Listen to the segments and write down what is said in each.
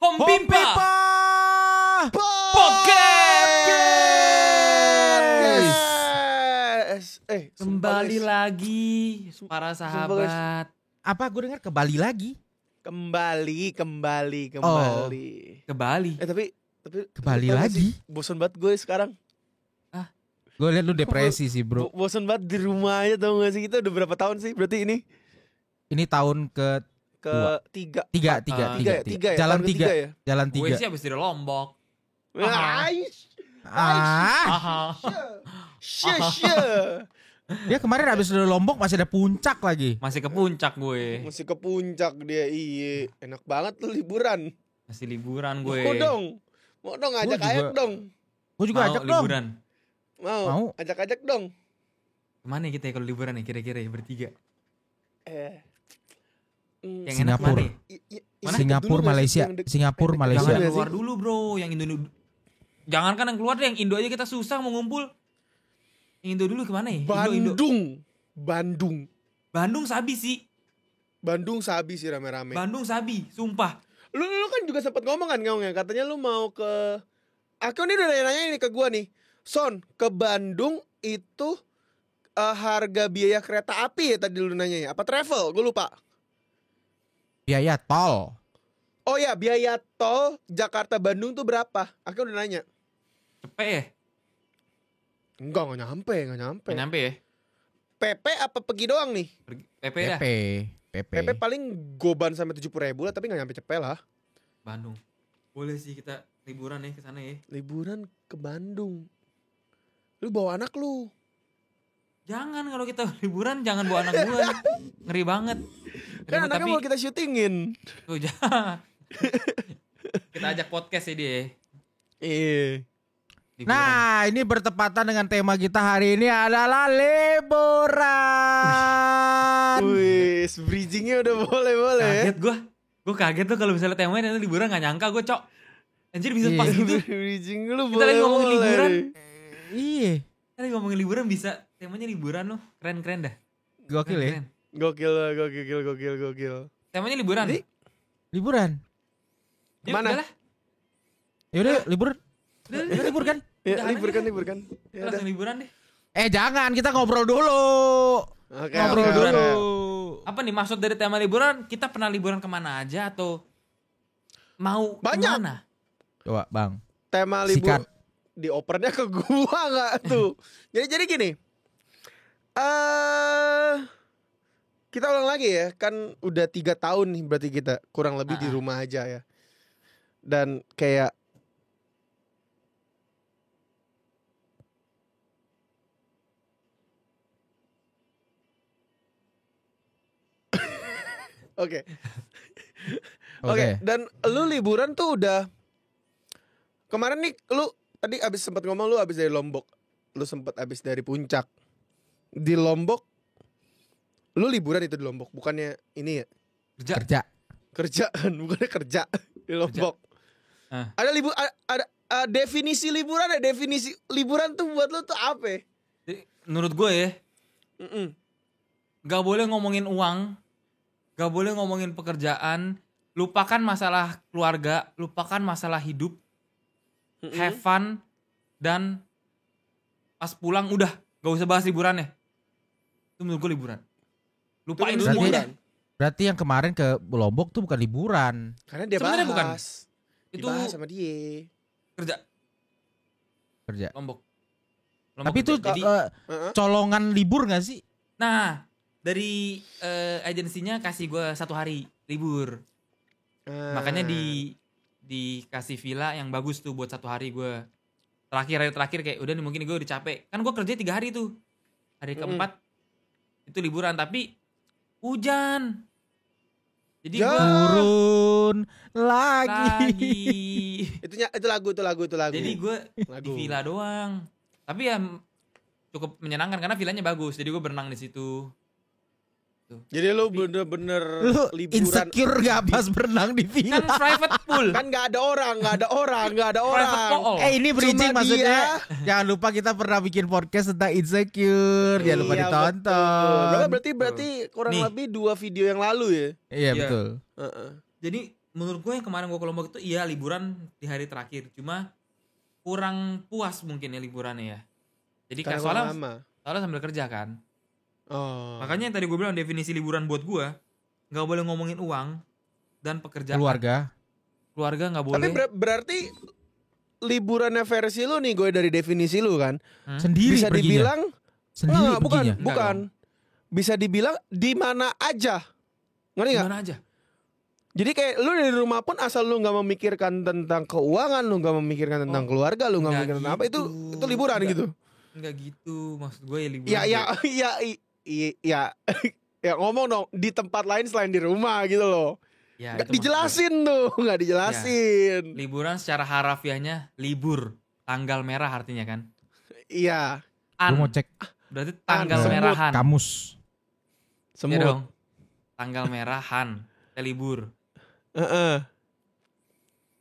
Home Pimpa Podcast. Kembali lagi para sahabat. Apa gue dengar ke Bali lagi? Kembali. Tapi Ke Bali tau gak lagi? sih, bosan banget gue sekarang. Gue liat lu depresi sih bro. Bosan banget di rumah aja, tau gak sih? Kita udah berapa tahun sih berarti ini? Ini tahun ke Tiga tiga ya? Jalan Tahun tiga. ketiga ya? Jalan Gue tiga. sih abis dari Lombok. Aish. Aha. Dia kemarin habis dari Lombok masih ada puncak lagi. Masih ke puncak gue. Masih ke puncak dia, iya. Enak banget tuh liburan. Masih liburan gue. Mau dong ajak Gua juga. ayak dong. Gue juga Mau ajak dong. liburan. Mau. Ajak dong. Kemana kita ya kalau liburan nih kira-kira ya bertiga? Yang enak Singapura. mana? Mana? Singapura, Malaysia. Singapura, Malaysia. Jangan Iya keluar sih. dulu bro, yang Indo. Jangankan yang keluar deh, yang Indo aja kita susah mau ngumpul. Yang Indo dulu kemana ya? Indo. Bandung sabi sih. Bandung sabi sih rame-rame. Bandung sabi, sumpah. Lu kan juga sempat ngomong kan ngomongnya, katanya lu mau ke. Aku nih udah nanya ini ke gua nih. Son, ke Bandung itu harga biaya kereta api ya tadi lu nanya ya? Apa travel? Gue lupa. Biaya tol. Oh ya, biaya tol Jakarta Bandung tuh berapa? Aku udah nanya. Cepet ya? Enggak nyampe. Nggak nyampe ya? PP apa pergi doang nih? PP dah. PP paling goban sampai 70.000 lah, tapi gak nyampe cepet lah. Bandung. Boleh sih kita liburan ya ke sana ya. Liburan ke Bandung. Lu bawa anak lu. Jangan kalau kita liburan jangan bawa anak gue. Ngeri banget. Kan anaknya mau kita syutingin. Tuh jangan. Kita ajak podcast ya dia. Iya. Liburan. Nah, ini bertepatan dengan tema kita hari ini adalah liburan. Wih, bridgingnya udah boleh ya. Kaget gue. Gue kaget tuh kalau misalnya temanya nanti liburan gak nyangka gue cok. Anjir bisa pas gitu. Bridging lu Kita lagi ngomongin liburan. Iya. Kita lagi ngomongin liburan bisa. Temanya liburan loh. Keren-keren dah. Gokil ya. Keren. Gokil. Temanya liburan. Jadi, Liburan. Yuk, Kemana? udah lah. Yaudah liburan. Udah libur kan? Ya, Udahan libur aja. kan. Kita Ya udah. langsung liburan deh. Jangan, kita ngobrol dulu. Oke, Ngobrol oke, dulu. oke. Apa nih maksud dari tema liburan? Kita pernah liburan kemana aja atau mau Banyak. kemana? Coba, Bang. Tema libur Sikat. diopernya ke gua enggak tuh. Jadi gini. Kita ulang lagi ya. Kan udah 3 tahun nih berarti kita kurang lebih di rumah aja ya. Dan kayak Oke. Dan lu liburan tuh udah kemarin nih lu tadi abis sempat ngomong lu abis dari Lombok. Lu sempat abis dari puncak. Di Lombok lu liburan itu di Lombok, bukannya ini ya? Kerja. Kerjaan, bukannya kerja di Lombok. Ada definisi liburan, definisi liburan tuh buat lu tuh apa? Jadi, menurut gue ya, gak boleh ngomongin uang, gak boleh ngomongin pekerjaan, lupakan masalah keluarga, lupakan masalah hidup, have fun, dan pas pulang udah gak usah bahas liburannya. Itu menurut gue liburan. Lupain Itu semua liburan. udah. Berarti yang kemarin ke Lombok tuh bukan liburan. Karena dia Sebenarnya bukan. bahas. Itu Dibahas sama dia. Kerja. Lombok Tapi itu kerja. Jadi, colongan libur gak sih? nah dari agensinya kasih gue 1 hari libur. Makanya dikasih villa yang bagus tuh buat 1 hari gue. Hari terakhir kayak udah nih mungkin gue udah capek. Kan gue kerja 3 hari tuh. Hari keempat itu liburan tapi hujan. Jadi gue Turun lagi. itu lagu. Jadi gue di Lagu. villa doang. Tapi ya cukup menyenangkan karena villanya bagus. Jadi gue berenang di situ. Jadi lu bener-bener Lu liburan. insecure gak pas berenang di villa? Kan private pool. Kan gak ada orang. Private pool. Ini bridging Cuma maksudnya. Jangan lupa kita pernah bikin podcast tentang insecure. Jangan lupa Iya, ditonton. betul. Berarti kurang Nih. lebih 2 video yang lalu ya. Iya Iya. betul. Jadi menurut gue yang kemarin gue ke Lombok itu iya liburan di hari terakhir, cuma kurang puas mungkin ya liburannya ya. Jadi Karena soalnya lama. sambil kerja kan. Oh. Makanya yang tadi gue bilang definisi liburan buat gue nggak boleh ngomongin uang dan pekerjaan. Keluarga nggak boleh. Tapi berarti liburannya versi lu nih, gue dari definisi lu kan. Sendiri Bisa perginya. dibilang Sendiri bukan, perginya. bukan. Bisa dibilang di mana aja. Ngerti nggak? Gimana aja? Jadi kayak lu dari rumah pun asal lu nggak memikirkan tentang keuangan, lu nggak memikirkan tentang keluarga, lu nggak memikirkan apa, itu liburan Enggak. gitu. Enggak gitu, maksud gue ya liburan. Ya ngomong dong di tempat lain selain di rumah gitu loh. Ya, Nggak itu maksud dijelasin tuh, nggak dijelasin. gue. Liburan secara harafiahnya libur, tanggal merah artinya kan. Iya, Gue mau cek Berarti tanggal Semut. merahan. kamus. Ya semut. dong. Tanggal merahan, libur, Heeh.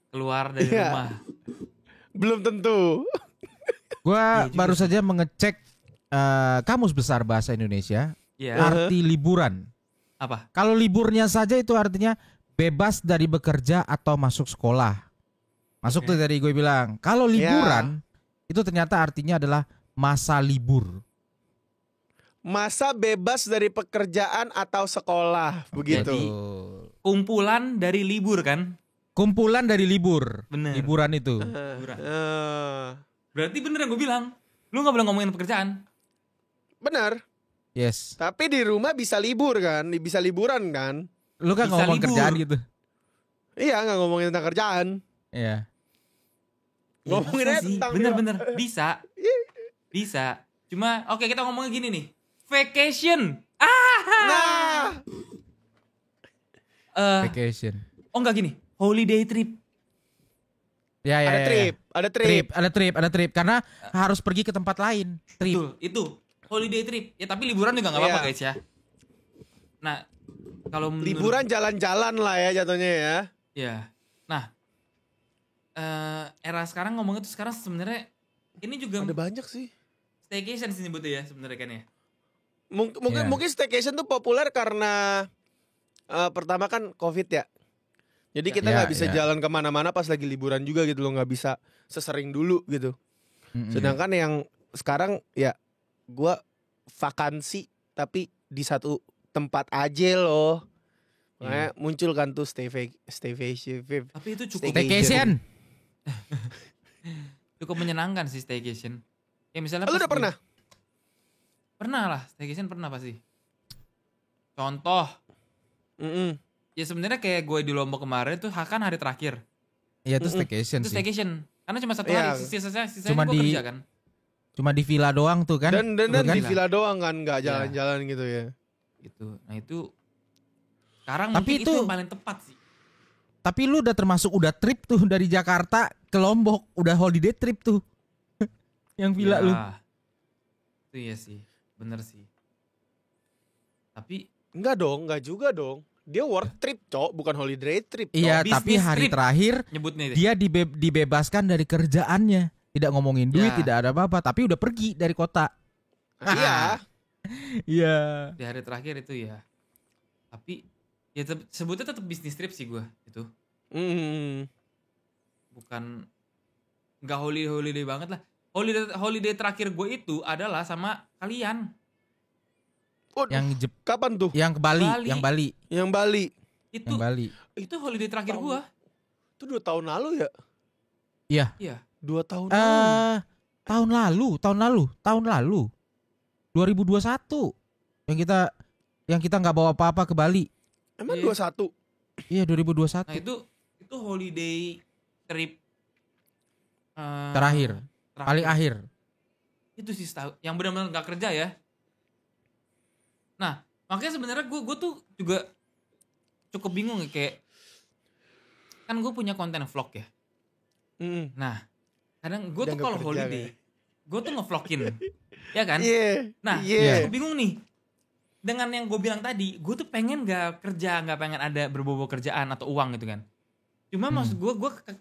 keluar dari Iya. rumah. Belum tentu. Gue Iya juga baru sih. saja mengecek kamus besar bahasa Indonesia Iya. arti liburan. Apa? Kalau liburnya saja itu artinya bebas dari bekerja atau masuk sekolah. Masuk Oke. tuh tadi gue bilang. Kalau liburan itu ternyata artinya adalah masa libur. Masa bebas dari pekerjaan atau sekolah, begitu. Jadi, kumpulan dari libur kan? Kumpulan dari libur. Bener. Liburan itu. Liburan. Eh, Berarti bener yang gue bilang. Lu gak boleh ngomongin pekerjaan. benar. Yes. Tapi di rumah bisa libur kan, bisa liburan kan? Lu kan Bisa ngomong libur. kerjaan gitu. Iya, nggak ngomongin tentang kerjaan. Iya. Ya, Ngomongin bisa aja sih. tentang Bener-bener. Bisa. Bisa. Cuma oke kita ngomongnya gini nih. Vacation. Nah, Vacation. Oh enggak gini. Holiday trip. Ya, ya, ada ya, trip, ada ya. trip. Ada trip karena harus pergi ke tempat lain. Trip. Betul, itu. Holiday trip. Ya tapi liburan juga gak apa-apa Iya. guys ya. Nah, kalau menurut Liburan jalan-jalan lah ya jatuhnya ya. ya. Nah, era sekarang ngomongnya tuh sekarang sebenarnya ini juga Ada banyak sih. staycation sih nyebutnya ya sebenarnya kan ya. Iya. Mungkin staycation tuh populer karena pertama kan COVID ya. Jadi kita Ya, nggak bisa ya. jalan kemana-mana pas lagi liburan juga gitu loh, nggak bisa sesering dulu gitu. Mm-mm. Sedangkan yang sekarang ya gua vakansi tapi di satu tempat aja loh. Makanya muncul kan tuh staycation. Tapi itu cukup Staycation. cukup menyenangkan sih staycation. Ya misalnya Lu pas udah pernah? Pernah lah, staycation pernah pasti. Contoh, Mm-mm. ya sebenarnya kayak gue di Lombok kemarin tuh kan hari terakhir. Iya itu staycation Itu sih. staycation. Karena cuma satu Iya. hari, sisanya Cuma gue di- kerja kan. Cuma di villa doang tuh kan. Dan Lu kan? di villa doang kan, nggak Iya. jalan-jalan gitu ya. Gitu. Nah itu sekarang Tapi mungkin itu itu- yang paling tepat sih. Tapi lu udah termasuk udah trip tuh dari Jakarta ke Lombok, udah holiday trip tuh. Yang villa Ya, lu. Itu iya sih, bener sih. Tapi Enggak dong, enggak juga dong. Dia work trip, Cok, bukan holiday trip. Cok. Iya, tapi business hari trip. terakhir nyebutnya itu. dia dibebaskan dari kerjaannya. Tidak ngomongin duit, Ya. tidak ada apa-apa, tapi udah pergi dari kota. Iya. Iya. Di hari terakhir itu ya. Tapi ya sebutnya tetap bisnis trip sih gue itu. Mm. Bukan nggak holiday banget lah. Holiday terakhir gue itu adalah sama kalian. Waduh, Yang kapan tuh? yang ke Bali, Bali. yang Bali, Yang Bali. Itu yang Bali. itu holiday terakhir Tahun- gue. Itu 2 tahun lalu ya? Iya. 2 tahun lalu. Tahun lalu. 2021. Yang kita nggak bawa apa-apa ke Bali. Emang Iya. 21? Iya, 2021. Nah itu holiday trip Terakhir. Paling akhir. Itu sih yang benar-benar nggak kerja ya. Nah makanya sebenarnya gue tuh juga cukup bingung ya, kayak kan gue punya konten vlog ya. Mm. Nah kadang gue Udah tuh nggak kalau kerja, holiday gue tuh ngevlogin, ya kan? Iya. Nah Iya. gue bingung nih dengan yang gue bilang tadi, gue tuh pengen nggak kerja, nggak pengen ada berbau kerjaan atau uang gitu kan. Cuma maksud gue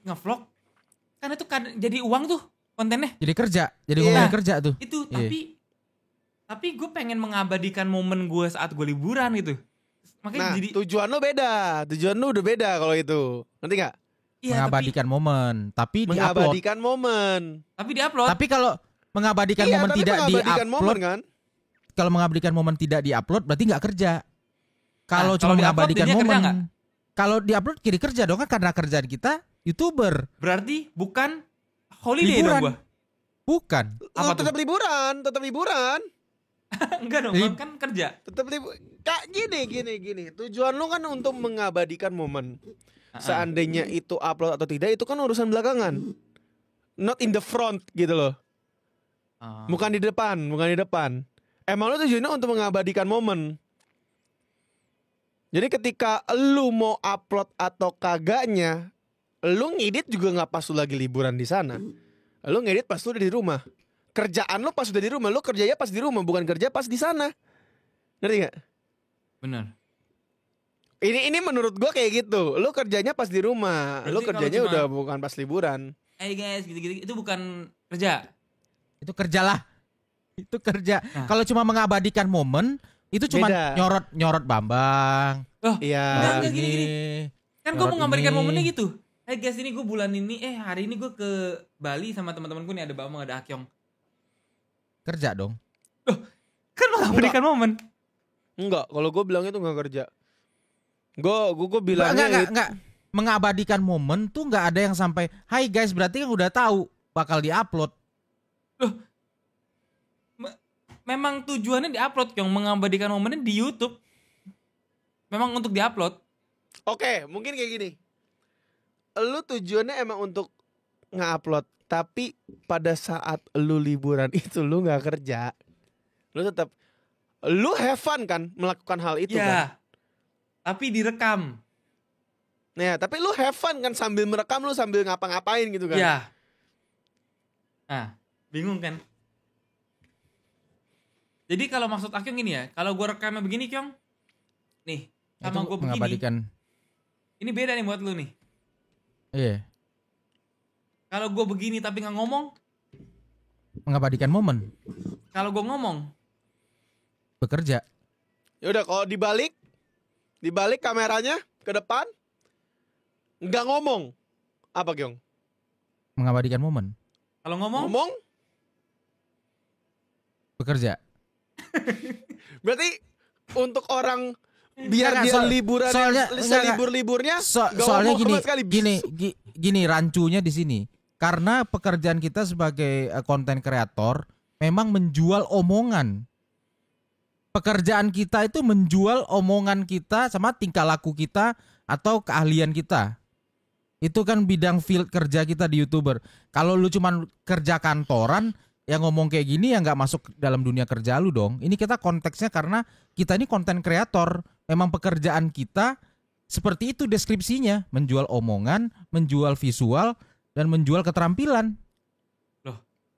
ngevlog kan itu kan jadi uang tuh kontennya. Jadi kerja, jadi Iya. ngomongin kerja tuh. Itu Iya. tapi gue pengen mengabadikan momen gue saat gue liburan gitu. Makanya Nah, jadi tujuan lu beda. Tujuan lu udah beda kalau itu. Ngerti gak? iya, Mengabadikan momen, tapi di-upload. Mengabadikan momen. tapi di-upload. Tapi kalau mengabadikan Iya, momen tapi tidak mengabadikan momen di-upload, kan? kalau mengabadikan momen tidak di-upload berarti nggak kerja. Kalau Nah, cuma kalau di-upload mengabadikan jadinya kerja momen, nggak? kalau di-upload kiri kerja dong kan karena kerjaan kita YouTuber, Berarti bukan holiday Liburan. dong gua. bukan. Apa Lu tetap liburan, tetap liburan. Enggak dong, Jadi- kan kerja. Tetap liburan. Kak gini. Tujuan lu kan untuk mengabadikan momen. Seandainya itu upload atau tidak itu kan urusan belakangan. Not in the front gitu loh. Bukan di depan. Emang lu tujuannya untuk mengabadikan momen. Jadi ketika lu mau upload atau kagaknya, lu ngedit juga nggak pas lu lagi liburan di sana. Lu ngedit pas lu udah di rumah. Kerjaan lu pas udah di rumah, lu kerjanya pas di rumah, bukan kerja pas di sana. Ngerti gak? Bener. Ini menurut gua kayak gitu. Lu kerjanya pas di rumah, lu Berarti kalau kerjanya cuma- udah bukan pas liburan. Guys, gitu-gitu itu bukan kerja. Itu kerjalah. Itu kerja. Nah. Kalau cuma mengabadikan momen, itu cuma Beda. nyorot Bambang. Iya. Enggak, gini. Kan gue Nyorot mau ngabadikan ini. momennya gitu. Guys, ini gue bulan ini, hari ini gue ke Bali sama teman-temanku nih, ada Bambang, ada Akyong. Kerja dong. Kan mengabadikan momen. Enggak, kalau gua bilang itu enggak kerja. Gua bilangnya Enggak. Mengabadikan momen tuh nggak ada yang sampai, "Hai guys," berarti yang udah tahu bakal diupload. Memang tujuannya diupload, Kyong, mengabadikan momennya di YouTube. Memang untuk diupload. Oke, mungkin kayak gini. Lu tujuannya emang untuk nge-upload, tapi pada saat lu liburan itu lu nggak kerja. Lu tetap lu have fun kan melakukan hal itu kan. Ya. Tapi direkam. Nah, tapi lu have fun kan sambil merekam, lu sambil ngapa-ngapain gitu kan. Ya. Nah, bingung kan? Jadi kalau maksud Akyong gini ya, kalau gue rekamnya begini, Kyong, nih, sama gue begini, mengabadikan. ini beda nih buat lu nih. Iya. Kalau gue begini tapi nggak ngomong, Mengabadikan momen. kalau gue ngomong, Bekerja. Ya udah kalau dibalik kameranya ke depan nggak ngomong. Apa, Kyong? Mengabadikan momen. kalau ngomong, Ngomong? Bekerja. Berarti untuk orang biar Enggak, dia soal- liburan soalnya- selibur-liburnya nggak Soalnya ngomong sama sekali. gini rancunya di sini. Karena pekerjaan kita sebagai konten kreator memang menjual omongan. Pekerjaan kita itu menjual omongan kita sama tingkah laku kita atau keahlian kita. Itu kan bidang field kerja kita di YouTuber. Kalau lu cuman kerja kantoran yang ngomong kayak gini ya nggak masuk dalam dunia kerja lu dong. Ini kita konteksnya karena kita ini konten kreator. Memang pekerjaan kita seperti itu deskripsinya. Menjual omongan, menjual visual, dan menjual keterampilan.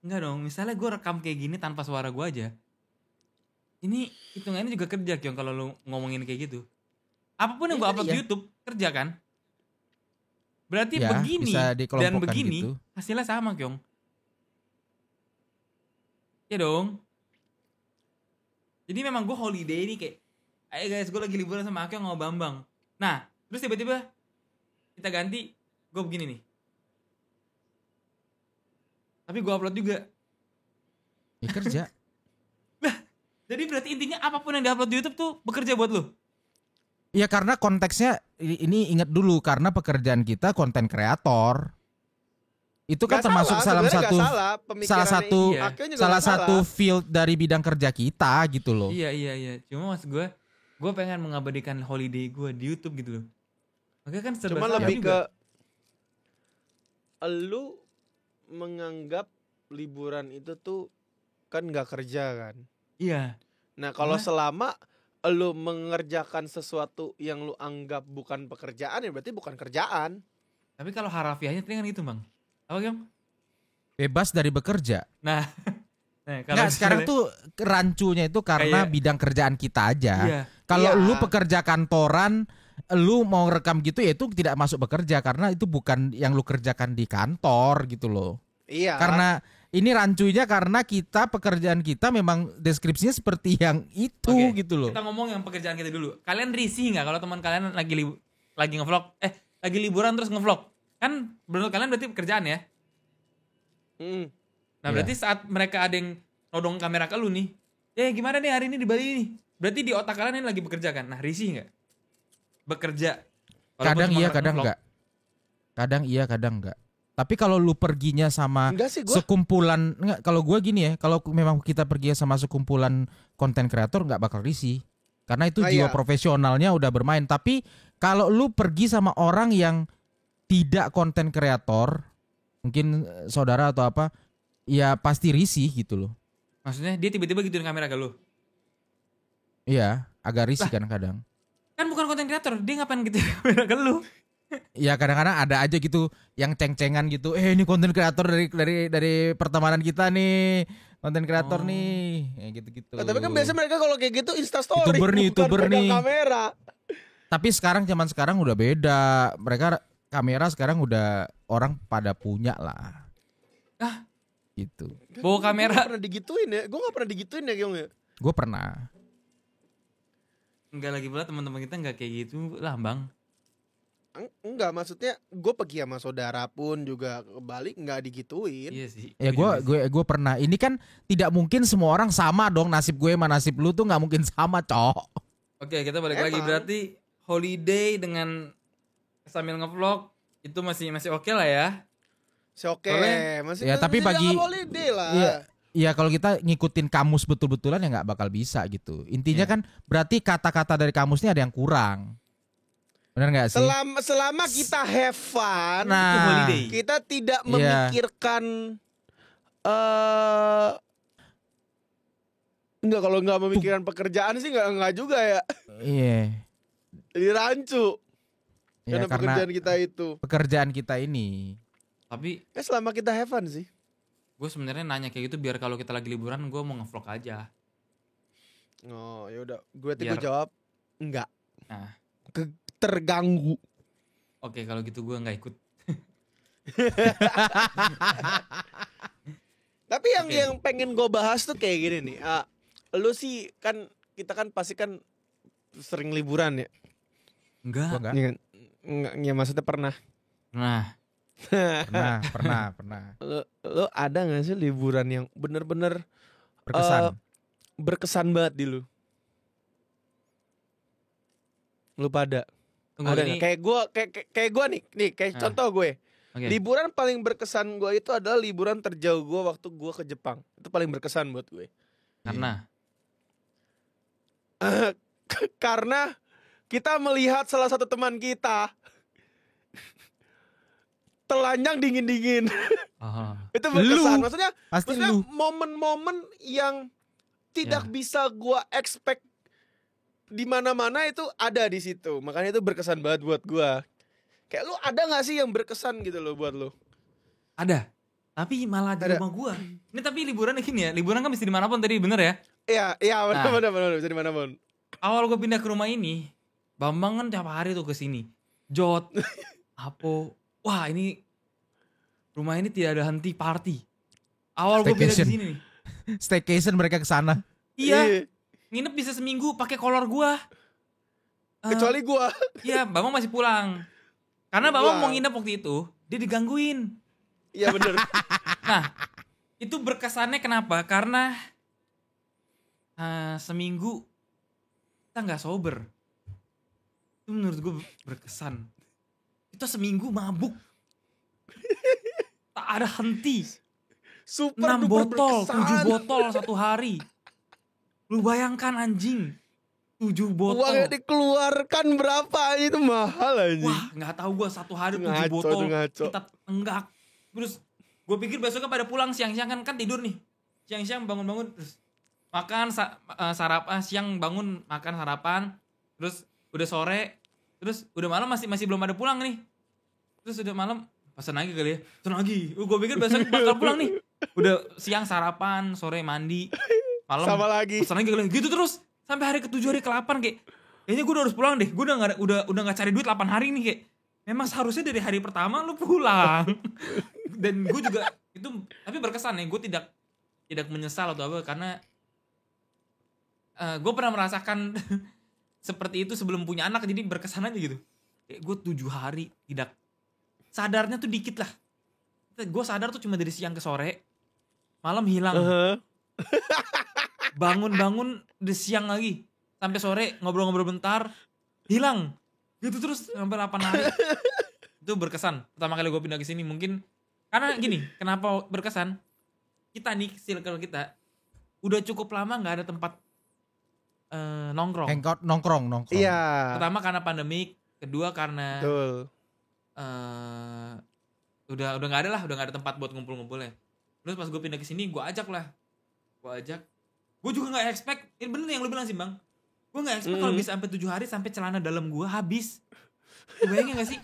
enggak dong. Misalnya gue rekam kayak gini tanpa suara gue aja. Ini hitungannya juga kerja, Kyong, kalau lu ngomongin kayak gitu. Apapun yang gue upload di YouTube, kerja kan? Berarti Ya, begini bisa dan dikelompokkan begini gitu. hasilnya sama, Kyong. Ya dong. Jadi memang gue holiday nih kayak, ayo guys, gue lagi liburan sama Akyong sama Bambang. Nah, terus tiba-tiba kita ganti, gue begini nih. Tapi gue upload juga. Ya kerja. Jadi berarti intinya apapun yang diupload di YouTube tuh bekerja buat lu. Ya karena konteksnya ini ingat dulu karena pekerjaan kita konten kreator. Itu kan Nggak termasuk salah, salah sebenarnya satu nggak salah, pemikirannya salah iya. Akyong juga salah nggak satu salah. field dari bidang kerja kita gitu loh. Iya. Cuma maksud gue pengen mengabadikan holiday gue di YouTube gitu loh. Makanya kan serba Cuman salah lebih juga. ke lu menganggap liburan itu tuh kan nggak kerja kan. Iya. Nah kalau Nah. selama lu mengerjakan sesuatu yang lu anggap bukan pekerjaan ya berarti bukan kerjaan. Tapi kalau harafiahnya tadi kan gitu, Bang. Apa, Kyong? Bebas dari bekerja. Nah, kalau Nggak, sekarang misalnya- tuh rancunya itu karena Kayak- bidang kerjaan kita aja. Iya. Kalau Iya. lu pekerja kantoran, lu mau rekam gitu ya itu tidak masuk bekerja karena itu bukan yang lu kerjakan di kantor gitu loh. Iya. Karena ini rancunya karena pekerjaan kita memang deskripsinya seperti yang itu Oke, gitu loh. Kita ngomong yang pekerjaan kita dulu. Kalian risih nggak kalau teman kalian lagi ngevlog, lagi liburan terus ngevlog? Kan menurut kalian berarti pekerjaan ya? Nah berarti saat mereka ada yang nodong kamera ke lu nih, gimana nih hari ini di Bali nih? Berarti di otak kalian ini lagi bekerja kan? Nah risih nggak? Bekerja. Kadang iya, kadang enggak. Kadang iya, kadang enggak. Tapi kalau lu perginya sama sekumpulan, kalau gue gini ya, kalau memang kita pergi sama sekumpulan konten kreator nggak bakal risih, karena itu jiwa profesionalnya udah bermain. Tapi kalau lu pergi sama orang yang tidak konten kreator, mungkin saudara atau apa, ya pasti risih gitu loh. Maksudnya dia tiba-tiba gituin kamera ke lu? Iya, agak risih kadang-kadang. Kan bukan konten kreator, dia ngapain gituin kamera ke lu? Ya kadang-kadang ada aja gitu yang ceng-cengan gitu. Ini konten kreator dari pertemanan kita nih, konten kreator nih, ya gitu-gitu. Tapi kan biasa mereka kalau kayak gitu Instastory, YouTuber nih. Kamera. Tapi zaman sekarang udah beda. Mereka kamera sekarang udah orang pada punya lah. Gitu. Bawa kamera. Gue gak pernah digituin ya, Gyong ya. Gue pernah. Enggak lagi pula teman-teman kita enggak kayak gitu lah, Bang. Enggak, maksudnya gue pergi sama saudara pun juga ke Bali nggak digituin. Iya sih. Ya gue pernah. Ini kan tidak mungkin semua orang sama dong, nasib gue sama nasib lu tuh nggak mungkin sama, Cok. Oke, kita balik lagi, berarti holiday dengan sambil ngevlog itu masih oke lah ya. Oke, masih ya, tapi bagi holiday lah. Iya, kalau kita ngikutin kamus betul-betulan ya nggak bakal bisa gitu. Intinya kan berarti kata-kata dari kamusnya ada yang kurang. Benar nggak sih? Selama kita have fun, kita tidak memikirkan enggak, kalau nggak memikirkan pekerjaan sih nggak juga ya. Iya. Jadi rancu. Ya, karena pekerjaan kita ini. Tapi selama kita have fun sih. Gue sebenarnya nanya kayak gitu biar kalau kita lagi liburan gue mau ngevlog aja. Oh, yaudah. Gue jawab enggak. Nah. Terganggu. Oke, kalau gitu gue nggak ikut. Tapi yang pengen gue bahas tuh kayak gini nih. Lu sih kan, kita kan pasti kan sering liburan ya. Enggak. Enggak, ya maksudnya pernah. Pernah. Lu ada nggak sih liburan yang bener-bener berkesan banget di lu? Lu pada? Ada ini... kayak gue nih contoh gue. Okay. Liburan paling berkesan gue itu adalah liburan terjauh gue waktu gue ke Jepang. Itu paling berkesan buat gue. Karena kita melihat salah satu teman kita telanjang dingin-dingin. Itu berkesan. Maksudnya momen-momen yang tidak bisa gue expect di mana-mana itu ada di situ. Makanya itu berkesan banget buat gua. Kayak lu ada enggak sih yang berkesan gitu loh buat lu? Ada. Tapi malah di rumah gua. Ini tapi liburan gini ya. Liburan kan bisa di mana pun tadi, bener ya? Iya, benar bisa di mana pun. Awal gua pindah ke rumah ini, Bambang kan tiap hari tuh ke sini. Jot, Apo. Wah, ini rumah ini tidak ada henti party. Awal gua pindah ke sini nih. Staycation mereka ke sana. Iya. Nginep bisa seminggu pakai kolor gua. Kecuali gua. Iya, Bambang masih pulang. Karena Bambang mau nginep waktu itu, dia digangguin. Iya bener. Nah, itu berkesannya kenapa? Karena seminggu kita gak sober. Itu menurut gue berkesan. Kita seminggu mabuk. Tak ada henti. 6 botol, 7 botol satu hari. Lu bayangkan anjing, 7 botol. Uangnya dikeluarkan berapa itu mahal anjing. Wah, gak tahu gue satu hari 7 botol. Kita tenggak. Terus gue pikir besoknya pada pulang siang-siang kan tidur nih. Siang-siang bangun-bangun terus makan sarapan, siang bangun makan sarapan. Terus udah sore, terus udah malam masih belum ada pulang nih. Terus udah malam pesan lagi kali ya. Pesan lagi. Gue pikir besok bakal pulang nih. Udah siang sarapan, sore mandi. Malam sama lagi. Pesan lagi gitu terus sampai hari ke-7 hari ke-8 kayak kayaknya gue harus pulang deh. Gue udah enggak cari duit 8 hari nih kayak. Memang seharusnya dari hari pertama lu pulang. Dan gue juga Itu tapi berkesan ya, gue tidak menyesal atau apa, karena gue pernah merasakan seperti itu sebelum punya anak, jadi berkesan aja gitu. Kayak gue 7 hari tidak sadarnya tuh dikit lah. Gue sadar tuh cuma dari siang ke sore, malam hilang. Bangun di siang lagi sampai sore, ngobrol-ngobrol bentar, hilang. Gitu terus sampai 8 hari. Itu berkesan. Pertama kali gue pindah ke sini mungkin karena gini, kenapa berkesan? Kita nih, circle kita udah cukup lama nggak ada tempat nongkrong. Hangout nongkrong. Iya. Pertama karena pandemik, kedua karena Betul. udah nggak ada tempat buat ngumpul-ngumpulnya. Terus pas gue pindah ke sini, gue ajak. Gue juga nggak expect, ini bener yang lu bilang sih bang. Gue nggak expect kalau bisa sampai 7 hari sampai celana dalam gue habis. Lu bayangin nggak sih?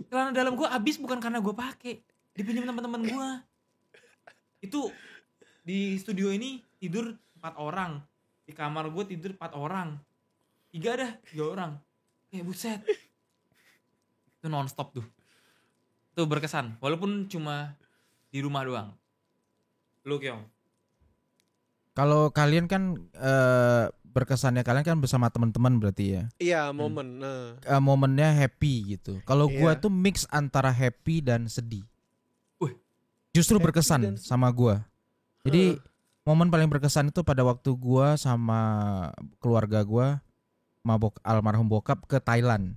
Celana dalam gue habis bukan karena gue pakai, dipinjam teman-teman gue. Itu di studio ini tidur 4 orang, di kamar gue tidur 4 orang, 3 orang. Kayak buset. Itu nonstop tuh. Itu berkesan, walaupun cuma di rumah doang. Lu Kyong? Kalau kalian kan berkesannya kalian kan bersama teman-teman berarti ya. Iya, momen. Momennya happy gitu. Kalau gua Iya. tuh mix antara happy dan sedih. Wih. Justru Happy berkesan dan sama gua. Jadi momen paling berkesan itu pada waktu gua sama keluarga gua, sama almarhum bokap ke Thailand.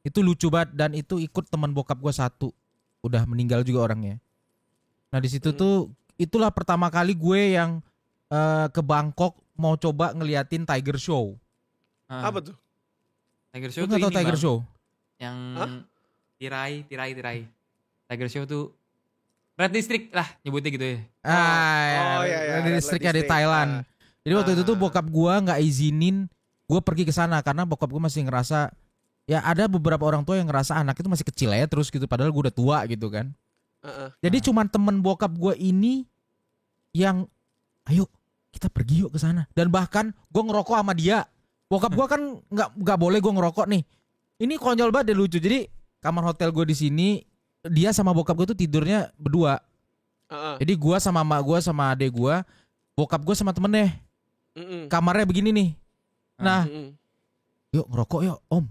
Itu lucu banget, dan itu ikut teman bokap gua satu. Udah meninggal juga orangnya. Nah di situ tuh itulah pertama kali gue yang ke Bangkok mau coba ngeliatin Tiger Show. Apa tuh? Tiger Show Lu tuh nggak tahu ini Tiger bang, Show? yang Hah? tirai. Tiger Show tuh Red District lah nyebutnya gitu ya. iya, Di Red distriknya di District. Thailand. Jadi waktu itu tuh Ah. bokap gua nggak izinin gua pergi ke sana karena bokap gua masih ngerasa ya ada beberapa orang tua yang ngerasa anak itu masih kecil ya terus gitu, padahal gua udah tua gitu kan. Jadi cuman temen bokap gua ini yang ayo kita pergi yuk ke sana, dan bahkan gua ngerokok sama dia. Bokap gua kan nggak boleh gua ngerokok nih. Ini konyol banget dan lucu. Jadi kamar hotel gua di sini, dia sama bokap gua tuh tidurnya berdua. Jadi gua sama emak gua sama adek gua, bokap gua sama temennya. Kamarnya begini nih. Nah, yuk ngerokok yuk om.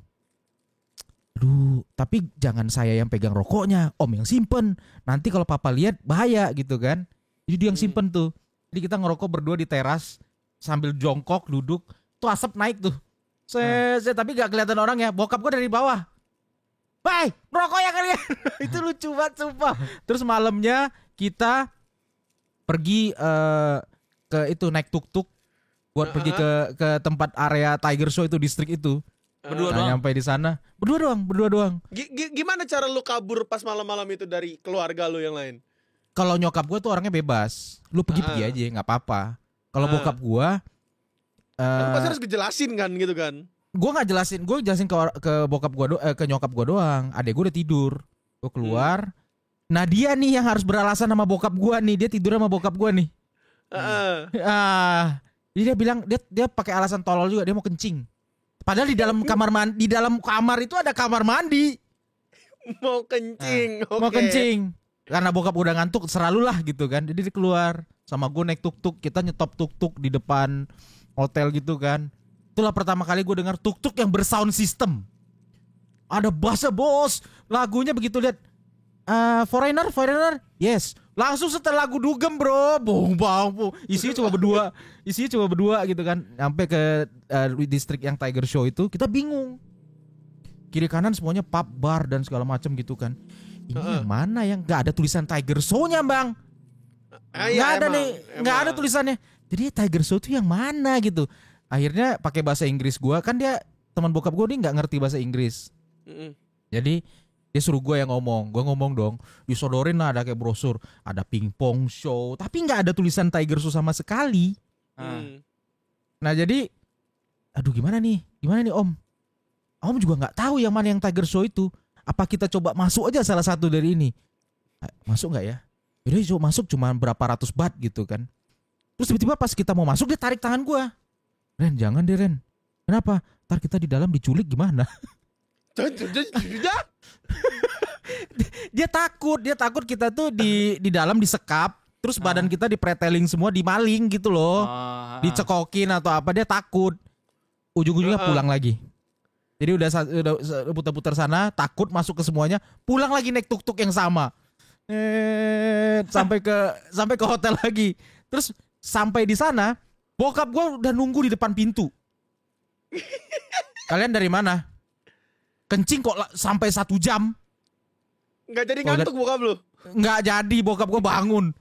Aduh, tapi jangan saya yang pegang rokoknya, om yang simpen. Nanti kalau papa lihat bahaya gitu kan. Jadi dia yang simpen tuh. Jadi kita ngerokok berdua di teras sambil jongkok duduk. Tuh asap naik tuh. Tapi gak kelihatan orang ya. Bokap gua dari bawah. Bye, ngerokok ya kalian. Itu lucu banget sumpah. Terus malamnya kita pergi ke itu naik tuk-tuk buat pergi ke tempat area Tiger Show itu, distrik itu. Berdua Nah, doang. nyampe di sana berdua doang. Gimana cara lu kabur pas malam-malam itu dari keluarga lu yang lain? Kalau nyokap gue tuh orangnya bebas, lu pergi aja nggak apa-apa. Kalau bokap gue, Lu pasti harus ngejelasin kan gitu kan? gue jelasin ke bokap gue ke nyokap gue doang. Adek gue udah tidur, gue keluar. Nah dia nih yang harus beralasan sama bokap gue nih, dia tidur sama bokap gue nih. Jadi dia bilang dia pakai alasan tolol juga, dia mau kencing. Padahal di dalam kamar itu ada kamar mandi. Mau kencing. Mau kencing. Karena bokap udah ngantuk, selalu lah gitu kan. Jadi dia keluar sama gue naik tuk-tuk, kita nyetop tuk-tuk di depan hotel gitu kan. Itulah pertama kali gue dengar tuk-tuk yang bersound system. Ada bass bos. Lagunya begitu lihat Foreigner, yes. Langsung setelah lagu dugem bro, bong. Isinya cuma berdua gitu kan. Sampai ke distrik yang Tiger Show itu kita bingung. Kiri kanan semuanya pub, bar dan segala macam gitu kan. Ini yang mana yang nggak ada tulisan Tiger Show-nya bang? Nggak ada nih, nggak ada tulisannya. Jadi Tiger Show itu yang mana gitu? Akhirnya pakai bahasa Inggris gua, kan dia teman bokap gua nih nggak ngerti bahasa Inggris. Jadi dia suruh gue yang ngomong, gue ngomong dong, disodorin lah ada kayak brosur, ada pingpong show, tapi nggak ada tulisan Tiger Show sama sekali. Nah jadi, aduh gimana nih om? Om juga nggak tahu yang mana yang Tiger Show itu. Apa kita coba masuk aja salah satu dari ini? Masuk nggak ya? Yaudah coba masuk, cuma berapa ratus baht gitu kan. Terus tiba-tiba pas kita mau masuk dia tarik tangan gue. Ren jangan deh Ren. Kenapa? Ntar kita di dalam diculik gimana? Dia takut kita tuh di dalam disekap, terus badan kita dipreteling semua, dimaling gitu loh. Dicekokin atau apa, dia takut. Ujung-ujungnya pulang lagi. Jadi udah putar-putar sana, takut masuk ke semuanya, pulang lagi naik tuk-tuk yang sama. Sampai ke hotel lagi. Terus sampai di sana, bokap gue udah nunggu di depan pintu. Kalian dari mana? Kencing kok sampai 1 jam. Nggak jadi ngantuk bokap lu? Nggak jadi, bokap gue bangun.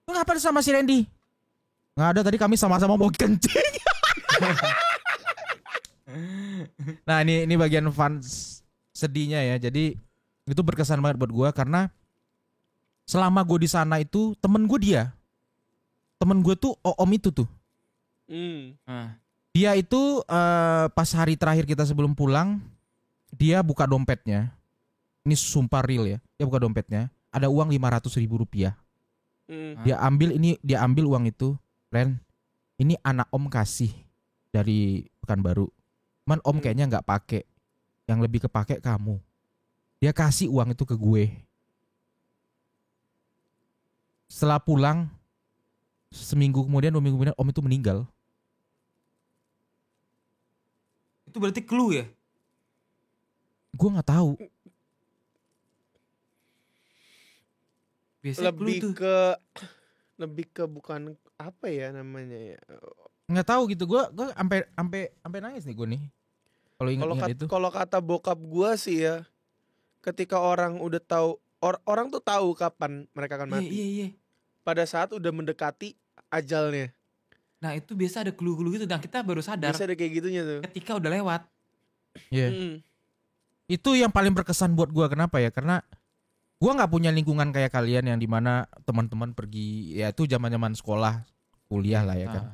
Lu ngapain sama si Randy? Nggak ada, tadi kami sama-sama mau kencing. Nah ini bagian fun sedihnya ya. Jadi itu berkesan banget buat gue karena selama gue di sana itu temen gue tuh Om itu tuh. Dia itu pas hari terakhir kita sebelum pulang, dia buka dompetnya. Ini sumpah real ya. Dia buka dompetnya, ada uang 500.000 rupiah. Dia ambil uang itu, Ren. Ini anak Om kasih dari Pekanbaru. Cuman Om kayaknya nggak pakai. Yang lebih kepake kamu. Dia kasih uang itu ke gue. Setelah pulang, seminggu kemudian, 2 minggu kemudian, Om itu meninggal. Itu berarti clue ya? Gue nggak tahu. Biasanya lebih ke bukan apa ya namanya ya? Nggak tahu gitu. Gue sampai nangis nih gue nih. Kalau ingat itu. Kalau kata bokap gue sih ya, ketika orang udah tahu, orang tuh tahu kapan mereka akan mati. Iya. Pada saat udah mendekati ajalnya. Nah itu biasa ada clue-clue gitu dan kita baru sadar. Biasa ada kayak gitunya tuh. Ketika udah lewat. Iya. Itu yang paling berkesan buat gue. Kenapa ya? Karena gue nggak punya lingkungan kayak kalian yang dimana teman-teman pergi, ya itu zaman-zaman sekolah, kuliah lah ya kan.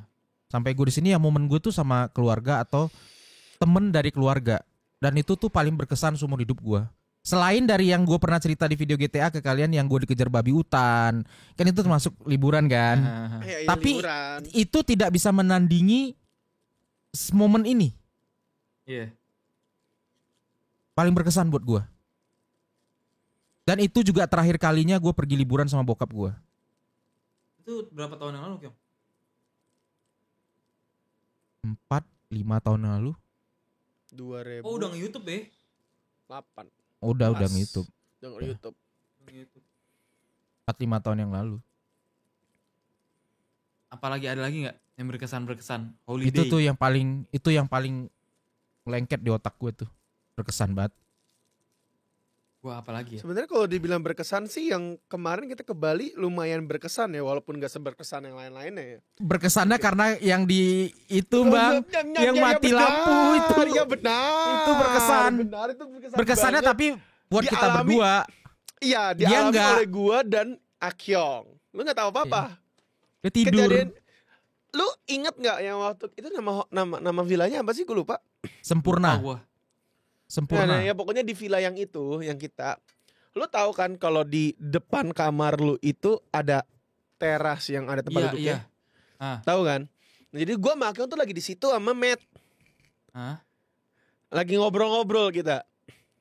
Sampai gue di sini ya momen gue tuh sama keluarga atau temen dari keluarga, dan itu tuh paling berkesan seumur hidup gue. Selain dari yang gue pernah cerita di video GTA ke kalian yang gue dikejar babi hutan, kan itu termasuk liburan kan. Tapi liburan. Itu tidak bisa menandingi momen ini. Iya. Paling berkesan buat gue. Dan itu juga terakhir kalinya gue pergi liburan sama bokap gue. Itu berapa tahun yang lalu, Kyong? 4-5 tahun yang lalu. 2000. Oh udah nge-YouTube ya? 8. Udah nge-YouTube. Udah nge-YouTube. 4-5 tahun yang lalu. Apalagi ada lagi nggak yang berkesan holiday? Itu yang paling lengket di otak gue tuh. Berkesan banget. Gua apa lagi ya? Sebenarnya kalau dibilang berkesan sih yang kemarin kita ke Bali lumayan berkesan ya, walaupun gak seberkesan yang lain-lainnya ya. Berkesannya karena yang di itu Bang, yang mati lampu itu. Iya benar. Itu berkesan. Benar, itu berkesan. Berkesannya banget. Tapi buat kita Dialami, berdua. Iya, dialami oleh gua dan Akyong. Lu gak tahu apa-apa. Dia tidur. Kejadian, lu inget gak yang waktu itu nama villanya apa sih, gue lupa. Sempurna. Sempurna. Nah, ya pokoknya di villa yang itu, yang kita, lu tahu kan kalau di depan kamar lu itu ada teras yang ada tempat duduknya. Tahu kan? Nah, jadi gua sama Akyong tuh lagi di situ sama Matt. Lagi ngobrol-ngobrol kita.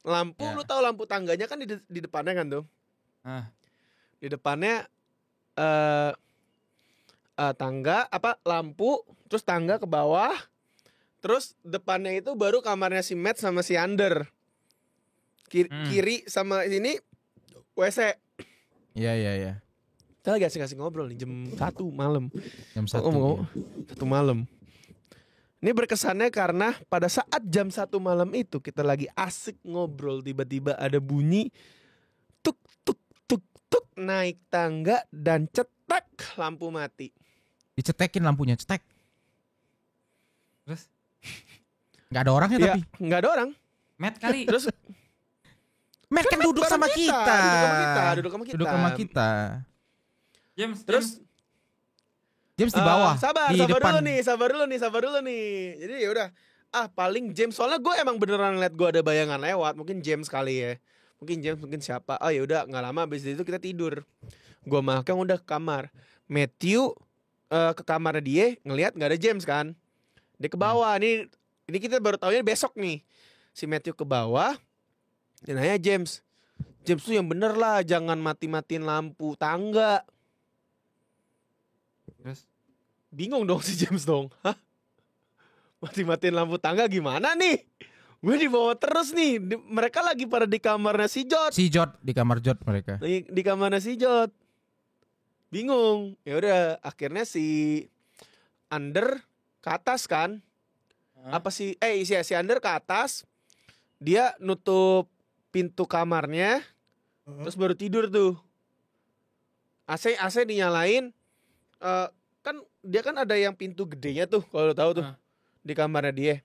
Lampu, lu tahu lampu tangganya kan di depannya kan tuh. Di depannya tangga lampu, terus tangga ke bawah. Terus depannya itu baru kamarnya si Matt sama si Under. Kiri sama ini WC. Iya. Kita lagi asik-asik ngobrol nih jam 1 malam. Jam 1. 1 malam. Ini berkesannya karena pada saat jam 1 malam itu kita lagi asik ngobrol, tiba-tiba ada bunyi tuk tuk tuk tuk naik tangga dan cetek lampu mati. Dicetekin lampunya, cetek. Terus? Gak ada orangnya Ya, tapi. gak ada orang. Matt kali. Terus Matt kan duduk sama kita. Duduk sama kita. James. James di bawah. Sabar depan. dulu nih. Jadi ya udah. Paling James, soalnya gue emang beneran liat gue ada bayangan lewat. Mungkin James kali ya. Mungkin siapa. Oh ya udah, nggak lama abis itu kita tidur. Gue makan udah ke kamar. Matthew ke kamarnya dia ngelihat nggak ada James kan. Dia ke bawah. Ini kita baru tahunya besok nih. Si Matthew ke bawah. Dia nanya James, James tuh yang bener lah, jangan mati-matiin lampu tangga. Terus Bingung dong si James dong. Hah? Mati-matiin lampu tangga gimana nih? Gue dibawa terus nih. Mereka lagi pada di kamarnya si Jod. Si Jod di kamar Jod mereka. Di kamarnya si Jod. Bingung. Ya udah, akhirnya si Under ke atas kan? Apa sih? Si Under ke atas. Dia nutup pintu kamarnya. Terus baru tidur tuh. AC dinyalain. Kan dia kan ada yang pintu gedenya tuh, kalau lo tahu tuh. Di kamarnya dia.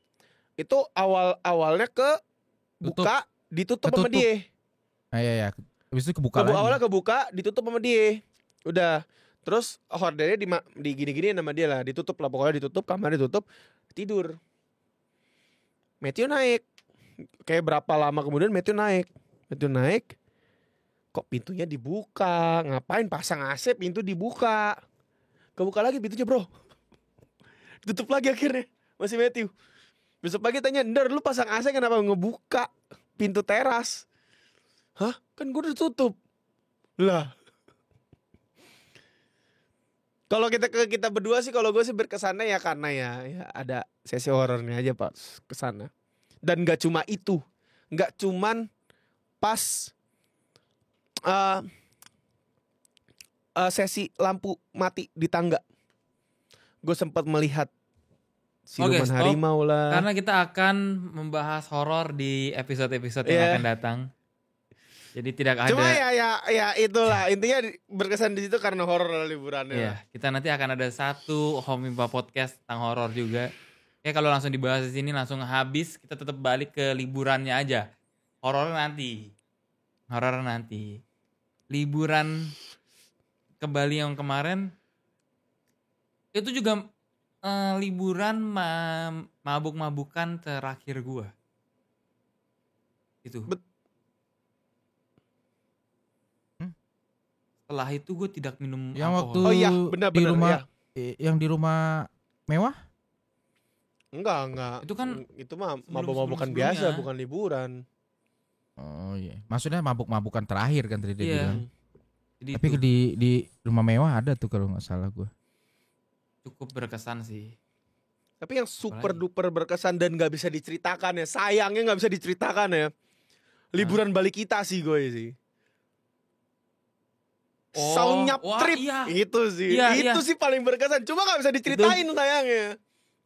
Itu awalnya buka, ditutup sama dia. Iya. Habis itu kebuka lagi. Awalnya kebuka, ditutup sama dia. Udah. Terus hordennya di gini-gini nama dia lah. Ditutup lah, pokoknya ditutup, kamar ditutup. Tidur. Matthew naik. Kayak berapa lama kemudian Matthew naik. Kok pintunya dibuka? Ngapain pasang AC pintu dibuka? Kebuka lagi pintunya bro. Ditutup lagi akhirnya. Masih Matthew. Besok pagi tanya, Ndar lu pasang AC kenapa ngebuka pintu teras? Hah? Kan gue udah tutup. Lah. Kalau kita berdua sih, kalau gue sih berkesannya ya karena ya ada sesi horornya aja Pak kesana. Dan gak cuma itu. Gak cuman pas sesi lampu mati di tangga. Gue sempat melihat siluman harimau lah. Karena kita akan membahas horor di episode-episode yang akan datang. Jadi tidak ada. Cuma ya itulah intinya berkesan di situ karena horor liburannya. Iya, kita nanti akan ada satu Homimpa podcast tentang horor juga. Ya kalau langsung dibahas di sini langsung habis, kita tetap balik ke liburannya aja. Horor nanti. Liburan ke Bali yang kemarin itu juga liburan mabuk-mabukan terakhir gua. Itu. Setelah itu gue tidak minum yang alkohol. waktu benar di rumah ya. Yang di rumah mewah? Enggak. Itu mah mabuk-mabukan biasa, bukan liburan. Oh iya. Maksudnya mabuk-mabukan terakhir kan tadi dia bilang. Jadi tapi di rumah mewah ada tuh kalau nggak salah gue. Cukup berkesan sih. Tapi yang super duper berkesan dan nggak bisa diceritakan ya, sayangnya nggak bisa diceritakan ya. Liburan Bali kita sih gue sih. Saunyap trip itu sih. Itu sih paling berkesan. Cuma nggak bisa diceritain sayangnya.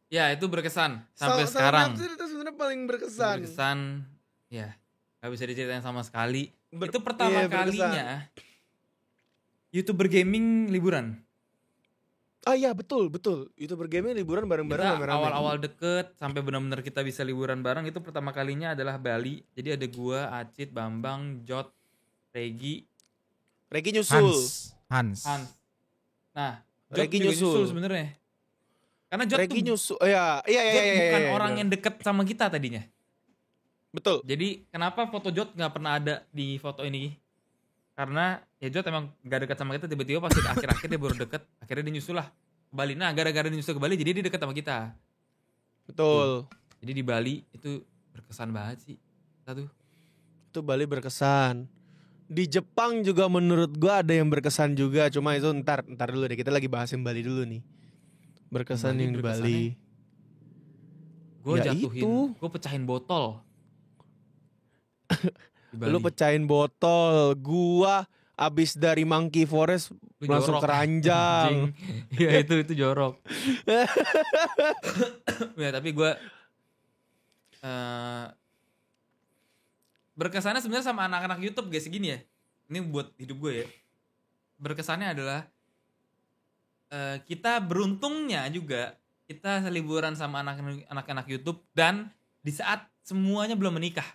Ya itu berkesan sampai sekarang. Saunyap itu sebenarnya paling berkesan. Ya nggak bisa diceritain sama sekali. Itu pertama kalinya YouTuber gaming liburan. Ah iya betul. YouTuber gaming liburan bareng-bareng rame-rame. Awal-awal deket sampai benar-benar kita bisa liburan bareng itu pertama kalinya adalah Bali. Jadi ada gua, Acit, Bambang, Jot, Regi nyusul. Hans. Nah, Jot juga nyusul sebenarnya. Karena Jot Regi nyusul. Iya. Bukan orang yang deket sama kita tadinya. Betul. Jadi kenapa foto Jot nggak pernah ada di foto ini? Karena ya Jot emang gak dekat sama kita, tiba-tiba pas di akhir-akhir dia baru deket, akhirnya dia nyusul lah ke Bali. Nah gara-gara dia nyusul ke Bali jadi dia deket sama kita. Betul. Jadi di Bali itu berkesan banget sih. Itu Bali berkesan. Di Jepang juga menurut gua ada yang berkesan juga, cuma itu ntar dulu deh, kita lagi bahasin Bali dulu nih. Berkesan yang di Bali. Gue jatuhin, gue pecahin botol. Lu pecahin botol, gua abis dari Monkey Forest langsung keranjang. Iya itu jorok. Ya tapi gue berkesannya sebenarnya sama anak-anak YouTube guys segini ya. Ini buat hidup gue ya. Berkesannya adalah kita beruntungnya juga kita liburan sama anak-anak YouTube dan di saat semuanya belum menikah.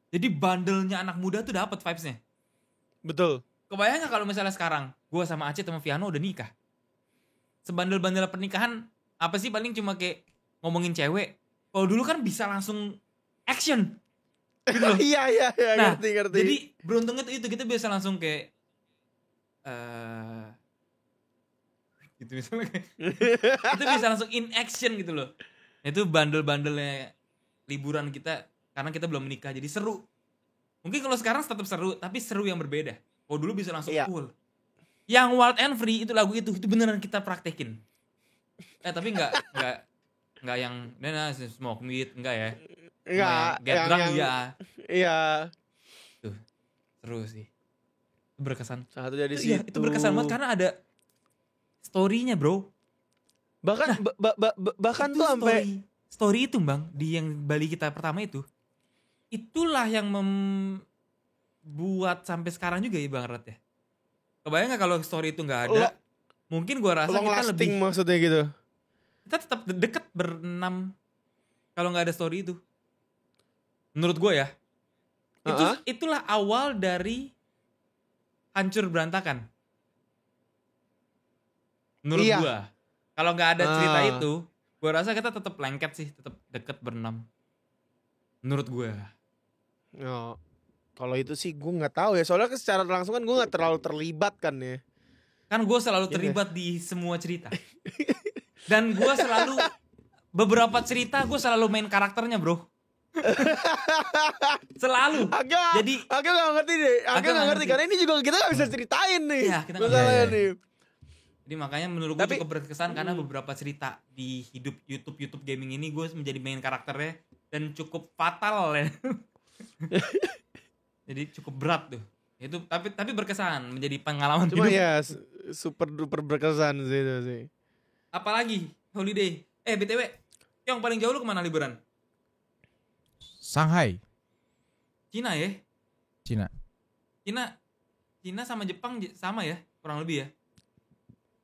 Jadi bandelnya anak muda tuh dapat vibes-nya. Betul. Kebayang gak kalau misalnya sekarang gue sama Aceh sama Viano udah nikah? Sebandel-bandel pernikahan apa sih paling cuma kayak ngomongin cewek. Kalau dulu kan bisa langsung action. Gitu loh. Iya, nah, ngerti. Jadi beruntungnya tuh itu kita bisa langsung kayak gitu misalnya kayak itu bisa langsung in action gitu loh. Itu bandel-bandelnya liburan kita karena kita belum menikah jadi seru. Mungkin kalau sekarang tetap seru, tapi seru yang berbeda. Oh dulu bisa langsung Iya. full. Yang Wild and Free itu lagu itu beneran kita praktekin. Tapi enggak yang smoke weed enggak ya. Enggak, Get drunk ya. Iya. Tuh. Seru sih. Itu berkesan. Satu dari Itu, situ. iya, itu berkesan banget karena ada story-nya, Bro. Bahkan bahkan Itu tuh sampai story itu, Bang, di yang Bali kita pertama itu. Itulah yang membuat sampai sekarang juga ya Bang Rat ya. Kebayang gak kalau story itu gak ada? Mungkin gua rasa long kita lasting lebih maksudnya gitu. kita tetap deket berenam kalau gak ada story itu. Menurut gua ya. Itulah awal dari hancur berantakan. Menurut Iya. gua. Kalau gak ada cerita itu, gua rasa kita tetap lengket sih, tetap deket berenam. Menurut gua. Oh, kalau itu sih gue nggak tahu ya. Soalnya secara langsung kan gue nggak terlalu terlibat kan ya. Kan gue selalu terlibat di semua cerita. Dan gue selalu beberapa cerita gue selalu main karakternya, Bro. Selalu. Jadi Agak nggak ngerti deh. Agak Agak nggak nggak ngerti ngerti. karena ini juga kita nggak bisa ceritain nih. Iya, kita nggak Masalahnya bisa. nih. Jadi makanya menurut gue Tapi- cukup berkesan karena beberapa cerita di hidup YouTube gaming ini gue menjadi main karakternya dan cukup fatal ya. Jadi cukup berat tuh. Itu tapi berkesan menjadi pengalaman Cuma hidup. ya super duper berkesan sih itu sih. Apalagi holiday. BTW, yang paling jauh lu kemana liburan? Shanghai, Cina ya? Cina. Cina sama Jepang sama ya, kurang lebih ya.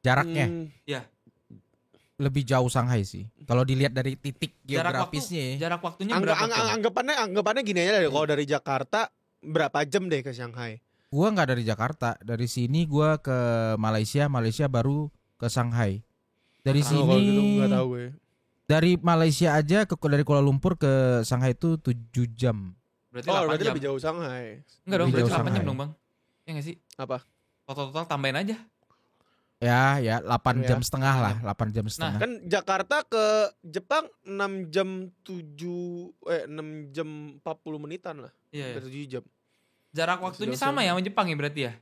Jaraknya Ya, lebih jauh Shanghai sih. Kalau dilihat dari titik geografisnya. jarak waktunya berapa? Anggapannya gini aja deh. Kalau dari Jakarta berapa jam deh ke Shanghai? Gua nggak dari Jakarta, dari sini gua ke Malaysia, Malaysia baru ke Shanghai. Dari Oh, sini Kalau gitu nggak tahu gue. dari Malaysia aja dari Kuala Lumpur ke Shanghai itu 7 jam. Berarti Oh 8 berarti jam. lebih jauh Shanghai. Enggak dong, lebih berarti jauh 8 jam Shanghai. dong, Bang. Ya enggak sih? Apa? Total tambahin aja. Ya 8 Ya. jam setengah lah, 8 jam setengah. Kan Jakarta ke Jepang 6 jam 6 jam 40 menitan lah. Iya. Hampir 7 jam. Jarak waktunya sama ya sama Jepang ya berarti ya?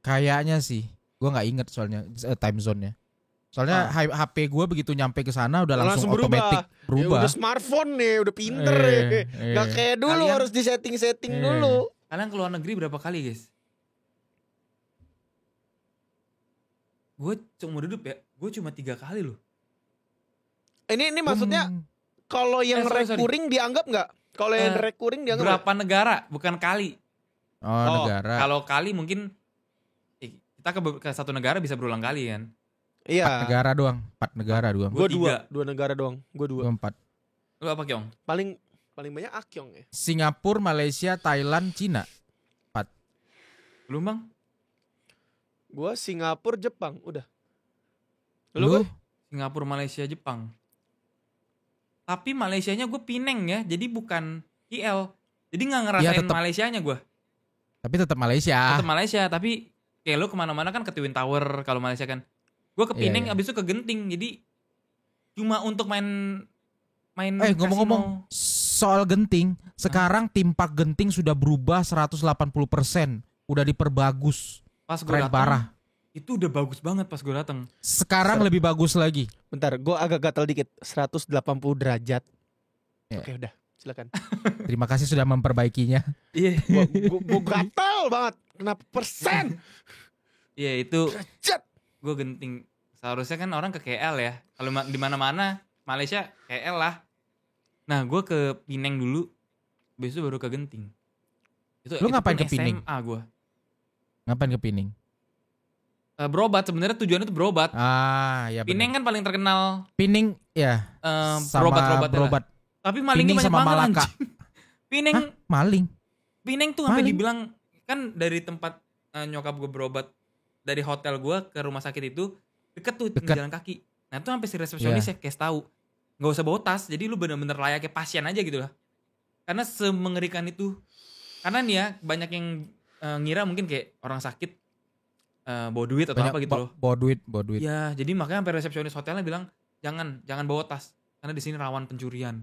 Kayaknya sih, gua nggak inget soalnya time zone-nya. Soalnya HP gua begitu nyampe ke sana udah langsung otomatis Ya berubah. udah smartphone nih, udah pinter Iya, ya. Gak kayak dulu Kalian- harus di setting Iya. dulu. Kalian ke luar negeri berapa kali, guys? Gue seumur hidup ya, gue cuma 3 kali loh. Ini maksudnya kalau yang sorry. recurring dianggap nggak? Kalau yang Eh, recurring dianggap nggak? Berapa negara, bukan kali. Oh, negara. Kalau kali mungkin kita ke satu negara bisa berulang kali kan. Iya. Negara doang, 4 negara doang. Gue Gua 2 negara doang. Gue 2. Gua 4. Lu apa, Kyong? Paling banyak Akyong ya. Singapura, Malaysia, Thailand, Cina. Belum, Bang? Gue Singapura, Jepang, udah. Lu? Singapura, Malaysia, Jepang. Tapi Malaysianya gue Penang ya, jadi bukan KL. Jadi nggak ngerasain tetep. Malaysianya gue. Tapi tetap Malaysia. Tetap Malaysia, tapi kayak lu kemana-mana kan ke Twin Tower kalau Malaysia kan. Gue ke Iya, Penang, iya. abis itu ke Genting. Jadi cuma untuk main Ngomong-ngomong soal Genting, sekarang tim Park Genting sudah berubah 180%. Udah diperbagus. pas gue Keren datang, parah. itu udah bagus banget pas gue datang. Sekarang lebih bagus lagi. Bentar, gue agak gatal dikit. 180 derajat. Ya. Oke, udah. Silakan. Terima kasih sudah memperbaikinya. Iya, Gue gatal banget. Kenapa persen? iya itu Derajat. gue Genting. Seharusnya kan orang ke KL ya. Kalau di mana-mana Malaysia KL lah. Nah, gue ke Penang dulu, habis itu baru ke Genting. Lu ngapain pun ke Penang? SMA gue. Ngapain ke Penang? Berobat, sebenarnya tujuannya itu berobat. Ya Penang kan paling terkenal Penang ya. Sama berobat-berobatnya lah. berobat. Tapi malingnya Penang banyak sama banget Malaka. anjing. Penang, Hah? Maling. Penang tuh sampai Maling. dibilang kan dari tempat nyokap gue berobat dari hotel gue ke rumah sakit itu deket tuh Deket. jalan kaki. Nah itu sampai si resepsionis ya kayak tahu nggak usah bawa tas, jadi lu bener-bener layaknya pasien aja gitu lah. Karena semengerikan itu. Karena nih ya banyak yang ngira mungkin kayak orang sakit bawa duit atau apa gitu loh. Bawa duit. Ya, jadi makanya sampai resepsionis hotelnya bilang jangan bawa tas karena di sini rawan pencurian.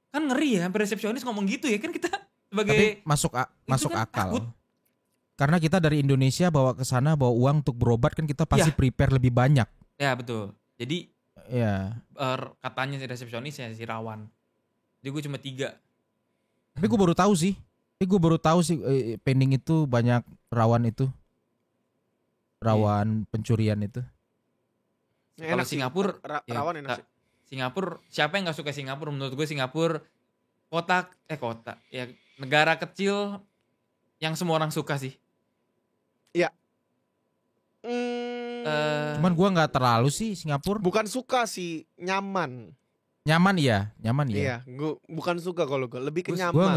Kan ngeri ya, sampai resepsionis ngomong gitu ya kan kita sebagai masuk kan akal. takut. Karena kita dari Indonesia bawa ke sana bawa uang untuk berobat kan kita pasti prepare lebih banyak. Ya betul. Jadi Ya. katanya si resepsionis ya si Rawan. Jadi gue cuma 3. Tapi gue baru tahu sih. Pending itu banyak rawan itu. Rawan pencurian itu. Kalau Singapura rawan enak sih. Singapura, siapa yang nggak suka Singapura? Menurut gue Singapura kota ya negara kecil yang semua orang suka sih. Iya. Cuman gue nggak terlalu sih Singapura. Bukan suka sih, nyaman. Nyaman iya. Iya, gue bukan suka kalau gue lebih ke nyaman.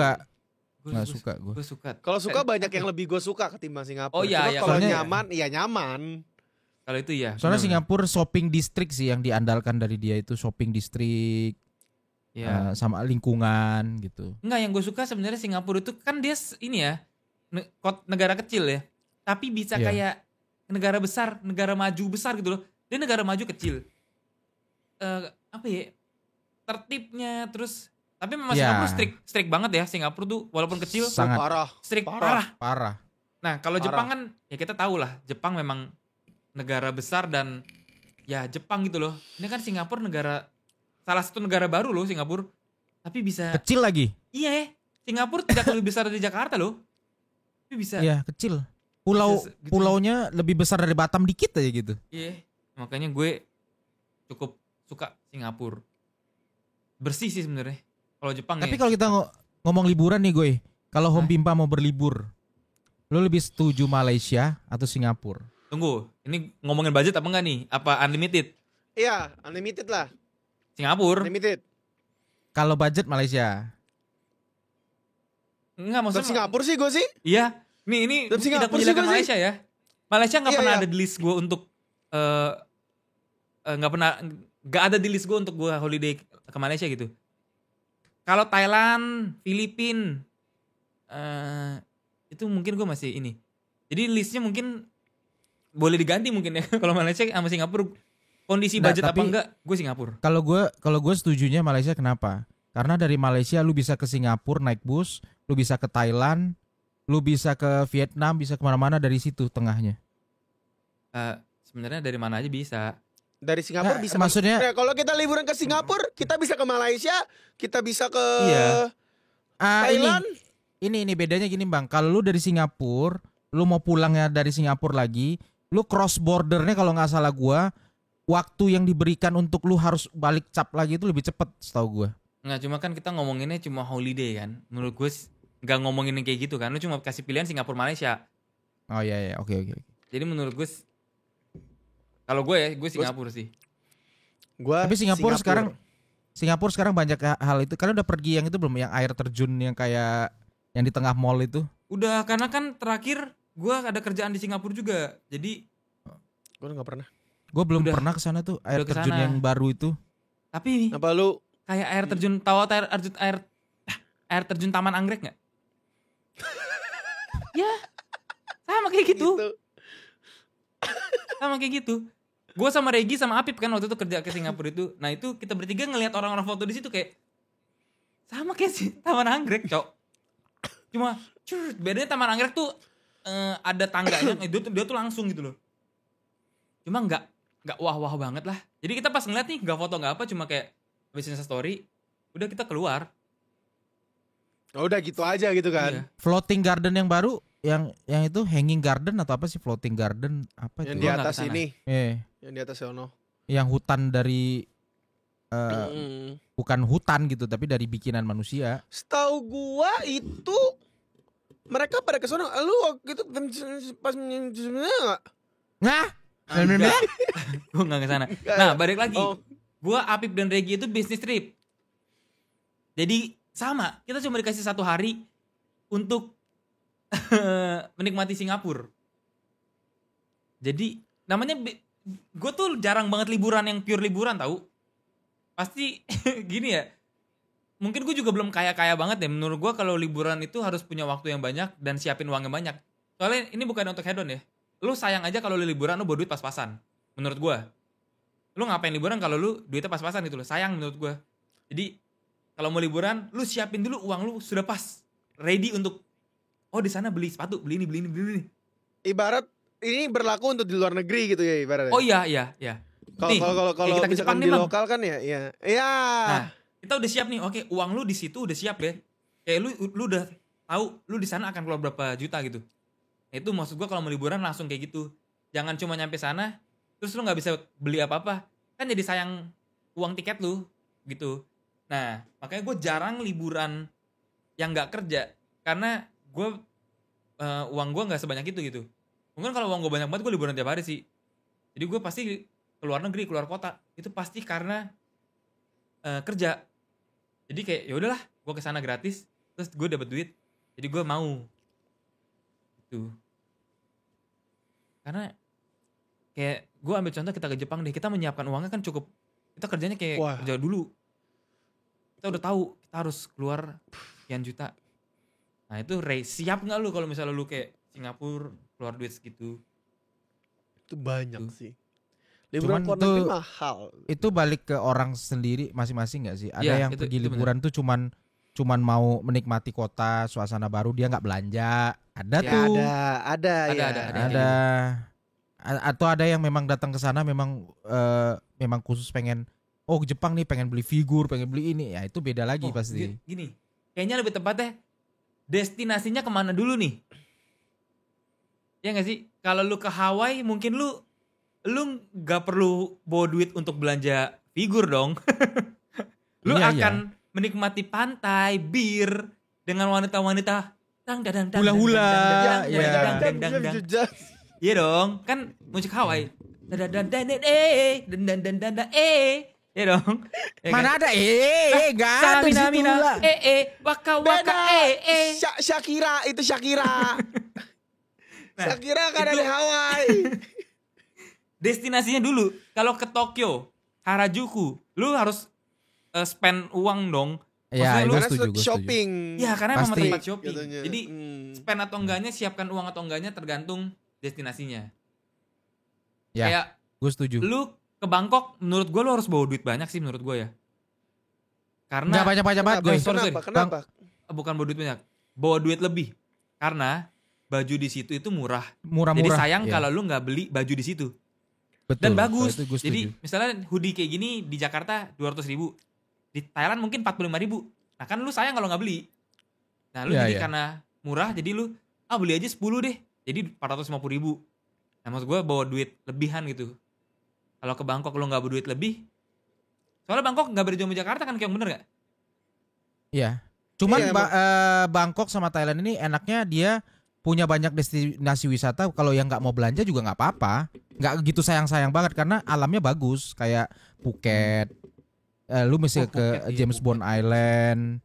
Gue nggak suka gue. Gue suka. Kalau suka banyak yang lebih gue suka ketimbang Singapura. Oh iya, Cuma kalau soalnya nyaman, iya nyaman. Kalau itu ya. Soalnya bener. Singapura shopping district sih yang diandalkan dari dia itu shopping district. Ya. Sama lingkungan gitu. Enggak, yang gue suka sebenarnya Singapura itu kan dia ini ya negara kecil ya, tapi bisa kayak negara besar, negara maju besar gitu loh. Dia negara maju kecil. Apa ya? Tertibnya terus. Tapi memang Singapura strict banget ya. Singapura tuh walaupun kecil sangat parah. Nah kalau Jepang kan ya kita tahu lah. Jepang memang negara besar dan ya Jepang gitu loh. Ini kan Singapura salah satu negara baru loh Singapura. Tapi bisa kecil lagi. Iya ya. Singapura tidak lebih besar dari Jakarta loh. Tapi bisa. Iya kecil. Gitu. Pulaunya lebih besar dari Batam dikit aja gitu. Iya. Makanya gue cukup suka Singapura. Bersih sih sebenarnya. Kalau Jepang Tapi ya. kalau kita ngomong liburan nih gue, kalau Home Pimpa mau berlibur, lo lebih setuju Malaysia atau Singapura? Tunggu, ini ngomongin budget apa enggak nih? Apa unlimited? Iya, unlimited lah. Singapura. Unlimited. Kalau budget Malaysia. Enggak maksudnya. Singapura sih gue sih. Iya. Ini tidak menjelekan Malaysia ya. Malaysia nggak pernah ada di list gue untuk nggak ada di list gue untuk gue holiday ke Malaysia gitu. Kalau Thailand, Filipina, itu mungkin gue masih ini. Jadi listnya mungkin boleh diganti mungkin ya. Kalau Malaysia sama Singapura kondisi budget apa enggak, gue Singapura. Kalau gue setujunya Malaysia kenapa? Karena dari Malaysia lu bisa ke Singapura naik bus, lu bisa ke Thailand, lu bisa ke Vietnam, bisa kemana-mana dari situ tengahnya. Sebenarnya dari mana aja bisa. Dari Singapura bisa. Maksudnya kalau kita liburan ke Singapura, kita bisa ke Malaysia, kita bisa ke Thailand. Ini bedanya gini Bang. Kalau lu dari Singapura, lu mau pulangnya dari Singapura lagi, lu cross bordernya kalau nggak salah gua, waktu yang diberikan untuk lu harus balik cap lagi itu lebih cepet setahu gua. Nggak, cuma kan kita ngomonginnya cuma holiday kan. Menurut gue nggak ngomongin yang kayak gitu kan. Lu cuma kasih pilihan Singapura Malaysia. Oh iya oke. Jadi menurut gue kalau gue Singapura sih. Tapi Singapura sekarang banyak hal itu. Kalian udah pergi yang itu belum? Yang air terjun yang kayak yang di tengah mall itu? Udah, karena kan terakhir gue ada kerjaan di Singapura juga. Jadi gue nggak pernah. Gue belum pernah ke sana tuh air terjun yang baru itu. Tapi apa lu kayak air terjun air terjun Taman Anggrek nggak? Ya, sama kayak gitu. Sama kayak gitu. Gue sama Regi sama Apip kan waktu itu kerja ke Singapura itu. Nah itu kita bertiga ngelihat orang-orang foto di situ kayak sama kayak si Taman Anggrek, cok. Cuma bedanya Taman Anggrek tuh ada tangganya, dia tuh langsung gitu loh. Cuma nggak wah banget lah. Jadi kita pas ngeliat nih nggak foto nggak apa, cuma kayak habis Insta story, udah kita keluar. Oh, udah gitu aja gitu kan. Iya. Floating garden yang baru, yang itu hanging garden atau apa sih floating garden apa yang itu? Yang di atas ini. Yang di atas sono. Yang hutan dari bukan hutan gitu tapi dari bikinan manusia. Setahu gua itu mereka pada ke sono. Lu waktu itu pas enggak? Nah, Gue nggak kesana. Nah balik lagi. Gua, Apip dan Regi itu bisnis trip. Jadi sama, kita cuma dikasih 1 hari untuk menikmati Singapura. Jadi namanya gue tuh jarang banget liburan yang pure liburan tahu. Pasti gini ya. Mungkin gue juga belum kaya banget ya. Menurut gue kalau liburan itu harus punya waktu yang banyak dan siapin uang yang banyak. Soalnya ini bukan untuk hedon ya. Lu sayang aja kalau lu liburan lu bawa duit pas-pasan. Menurut gue. Lu ngapain liburan kalau lu duitnya pas-pasan gitu loh. Sayang menurut gue. Jadi kalau mau liburan lu siapin dulu uang lu sudah pas. ready untuk di sana beli sepatu, beli ini. Ibarat ini berlaku untuk di luar negeri gitu ya ibaratnya. Oh iya. Kalau kita ke Jepang misalkan nih, di Bang. lokal kan ya. Iya. Nah, kita udah siap nih. Oke, uang lu di situ udah siap ya. Kayak lu udah tahu lu di sana akan keluar berapa juta gitu. Itu maksud gua kalau mau liburan langsung kayak gitu. Jangan cuma nyampe sana terus lu nggak bisa beli apa-apa. Kan jadi sayang uang tiket lu gitu. Nah, makanya gue jarang liburan yang nggak kerja karena gue uang gue nggak sebanyak itu gitu. Mungkin kalau uang gue banyak banget gue liburan tiap hari sih. Jadi gue pasti keluar negeri, keluar kota itu pasti karena kerja. Jadi kayak ya udahlah, gue kesana gratis, terus gue dapet duit, jadi gue mau. Gitu. Karena kayak gue ambil contoh kita ke Jepang deh, kita menyiapkan uangnya kan cukup. Kita kerjanya kayak kerja dulu. Kita udah tahu kita harus keluar sekian juta. Nah itu siap nggak lu kalau misalnya lu kayak Singapura keluar duit segitu? Itu banyak sih. Liburan luar negeri mahal. Itu balik ke orang sendiri masing-masing nggak sih? Ada yang itu, pergi itu liburan tuh cuman mau menikmati kota, suasana baru, dia nggak belanja. Ada ya, tuh. Ada. Atau ada yang memang datang ke sana memang khusus pengen ke Jepang nih, pengen beli figur, pengen beli ini. Ya itu beda lagi pasti. Gini. Kayaknya lebih tepatnya destinasinya kemana dulu nih? Ya nggak sih? Kalau lu ke Hawaii mungkin lu nggak perlu bawa duit untuk belanja figur dong. Lu akan menikmati pantai, bir dengan wanita-wanita hula-hula. Iya dong, kan musik Hawaii. Iya dong. Mana ada enggak ada di situ lah. Waka waka Shakira itu Shakira. Shakira kan ada di Hawaii. Destinasinya dulu, kalau ke Tokyo, Harajuku, lu harus spend uang dong. Ya, lu setuju. Shopping. Ya, karena memang pasti tempat shopping. Katanya. Jadi spend atau enggaknya, siapkan uang atau enggaknya tergantung destinasinya. Ya, kayak gue setuju. Lu ke Bangkok, menurut gue lu harus bawa duit banyak sih menurut gue ya. Karena nggak banyak banget gue. Kenapa? Bukan bawa duit banyak, bawa duit lebih. Karena baju di situ itu murah. Murah-murah. Jadi sayang kalau lu nggak beli baju di situ. Betul. Dan bagus. Itu jadi misalnya hoodie kayak gini di Jakarta 200.000, di Thailand mungkin 45.000. Nah kan lu sayang kalau nggak beli. Nah lu jadi karena murah jadi lu beli aja 10 deh. Jadi 450.000. Nah maksud gue bawa duit lebihan gitu. Kalau ke Bangkok lu nggak berduit lebih, soalnya Bangkok nggak berjauh sama Jakarta kan, kayak bener nggak? Iya. Cuman Bangkok sama Thailand ini enaknya dia punya banyak destinasi wisata. Kalau yang nggak mau belanja juga nggak apa-apa, nggak gitu sayang banget karena alamnya bagus. Kayak Phuket, lu mesti ke James Bond Island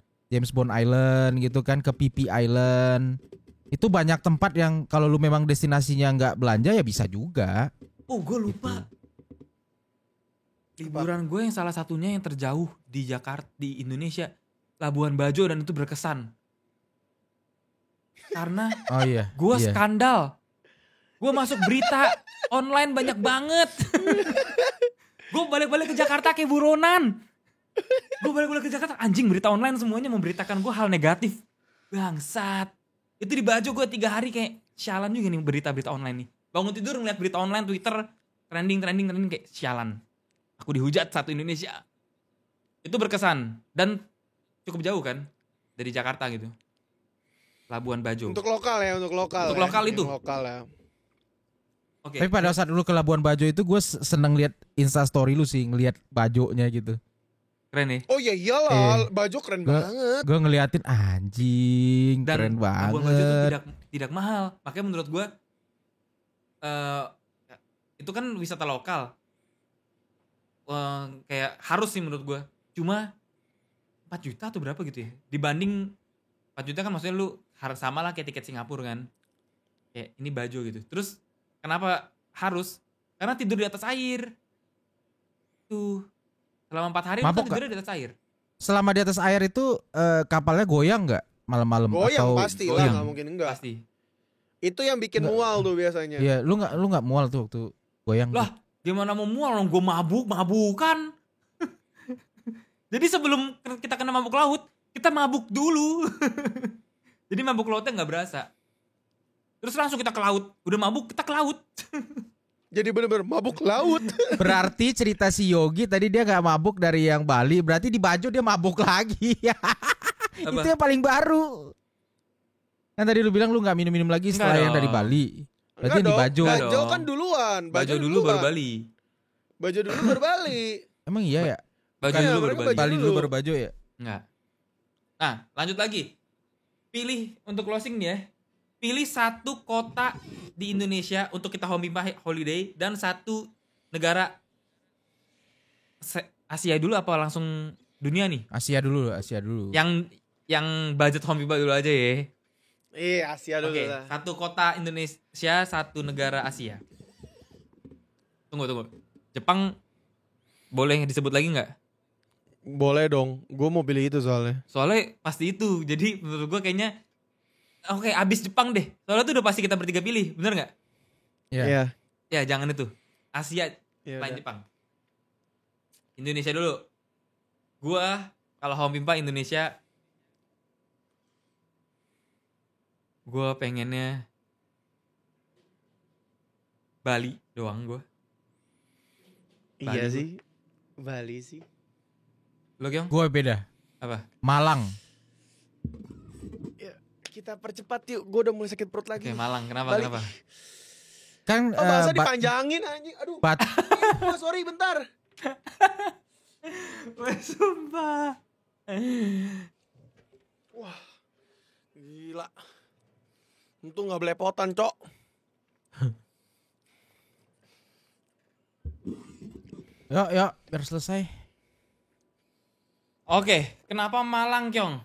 gitu kan, ke Phi Phi Island. Itu banyak tempat yang kalau lu memang destinasinya nggak belanja ya bisa juga. Oh gue lupa. Liburan gue yang salah satunya yang terjauh di Jakarta, di Indonesia, Labuan Bajo, dan itu berkesan. Karena gue skandal. Gue masuk berita online banyak banget. Gue balik-balik ke Jakarta kayak buronan. Gue balik-balik ke Jakarta, anjing berita online semuanya memberitakan gue hal negatif. Bangsat. Itu di Bajo gue 3 hari kayak sialan juga nih berita-berita online nih. Bangun tidur ngeliat berita online, Twitter, trending kayak sialan. Aku dihujat satu Indonesia. Itu berkesan. Dan cukup jauh kan dari Jakarta gitu. Labuan Bajo. Untuk lokal ya. Untuk lokal itu. Lokal ya. Okay. Tapi pada saat dulu ke Labuan Bajo itu gue seneng lihat Instastory lu sih, ngelihat bajonya gitu. Keren nih. Oh iya iyalah, Bajo keren banget. Gue ngeliatin anjing, dan keren banget. Labuan Bajo itu tidak mahal. Makanya menurut gue itu kan wisata lokal. Kayak harus sih menurut gue. Cuma 4 juta atau berapa gitu ya. Dibanding 4 juta kan maksudnya lu harus sama lah kayak tiket Singapura kan. Kayak ini Bajo gitu. Terus kenapa harus? Karena tidur di atas air. Tuh. Selama 4 hari lu kan tidurnya di atas air. Selama di atas air itu kapalnya goyang gak malam-malam? Goyang atau pasti lah, gak mungkin enggak. Pasti. Itu yang bikin mual tuh biasanya. Iya, lu gak mual tuh waktu goyang? Lah, gimana mau mual? Gue mabukan. Jadi sebelum kita kena mabuk laut, kita mabuk dulu. Jadi mabuk lautnya nggak berasa. Terus langsung kita ke laut. Udah mabuk kita ke laut. Jadi bener-bener mabuk laut. Berarti cerita si Yogi tadi dia gak mabuk dari yang Bali. Berarti di Bajo dia mabuk lagi. Apa? Itu yang paling baru. Kan tadi lu bilang lu gak minum-minum lagi setelah Enggak yang dari dong. Bali. Berarti Enggak di dong, Bajo. Enggak Bajo dong. kan duluan. Bajo dulu baru Bali. Bajo dulu baru Bali. Emang iya ya? Bajo Iya, dulu baru mereka Bali. Bajo Bali dulu dulu. baru Bajo ya? Enggak. Nah, lanjut lagi. Pilih untuk closing nih ya. Pilih satu kota di Indonesia untuk kita holiday dan satu negara Asia dulu apa langsung dunia nih? Asia dulu. Yang budget Homipa dulu aja ya. Iya, Asia dulu Oke, lah. satu kota Indonesia, satu negara Asia. Tunggu. Jepang boleh disebut lagi nggak? Boleh dong. Gue mau pilih itu soalnya. Soalnya pasti itu. Jadi menurut gue kayaknya oke, abis Jepang deh. Soalnya tuh udah pasti kita bertiga pilih, bener nggak? Iya. Iya. Ya jangan itu. Asia Iya, selain udah. Jepang. Indonesia dulu. Gua kalau home pimpa Indonesia, gua pengennya Bali doang gua. Iya Bali sih. Bali sih. Lo Kyong? Gue beda. Apa? Malang. Ya, kita percepat yuk. Gue udah mulai sakit perut lagi. Oke, Malang. Kenapa? Bali. Kenapa? Kan Oh, bahasa Ba- dipanjangin anjing. Aduh. Bat- Oh, sorry bentar. Wah, sumpah. Wah. Gila. Untung gak belepotan, Cok. Yuk, biar selesai. Oke, kenapa Malang, Kyong?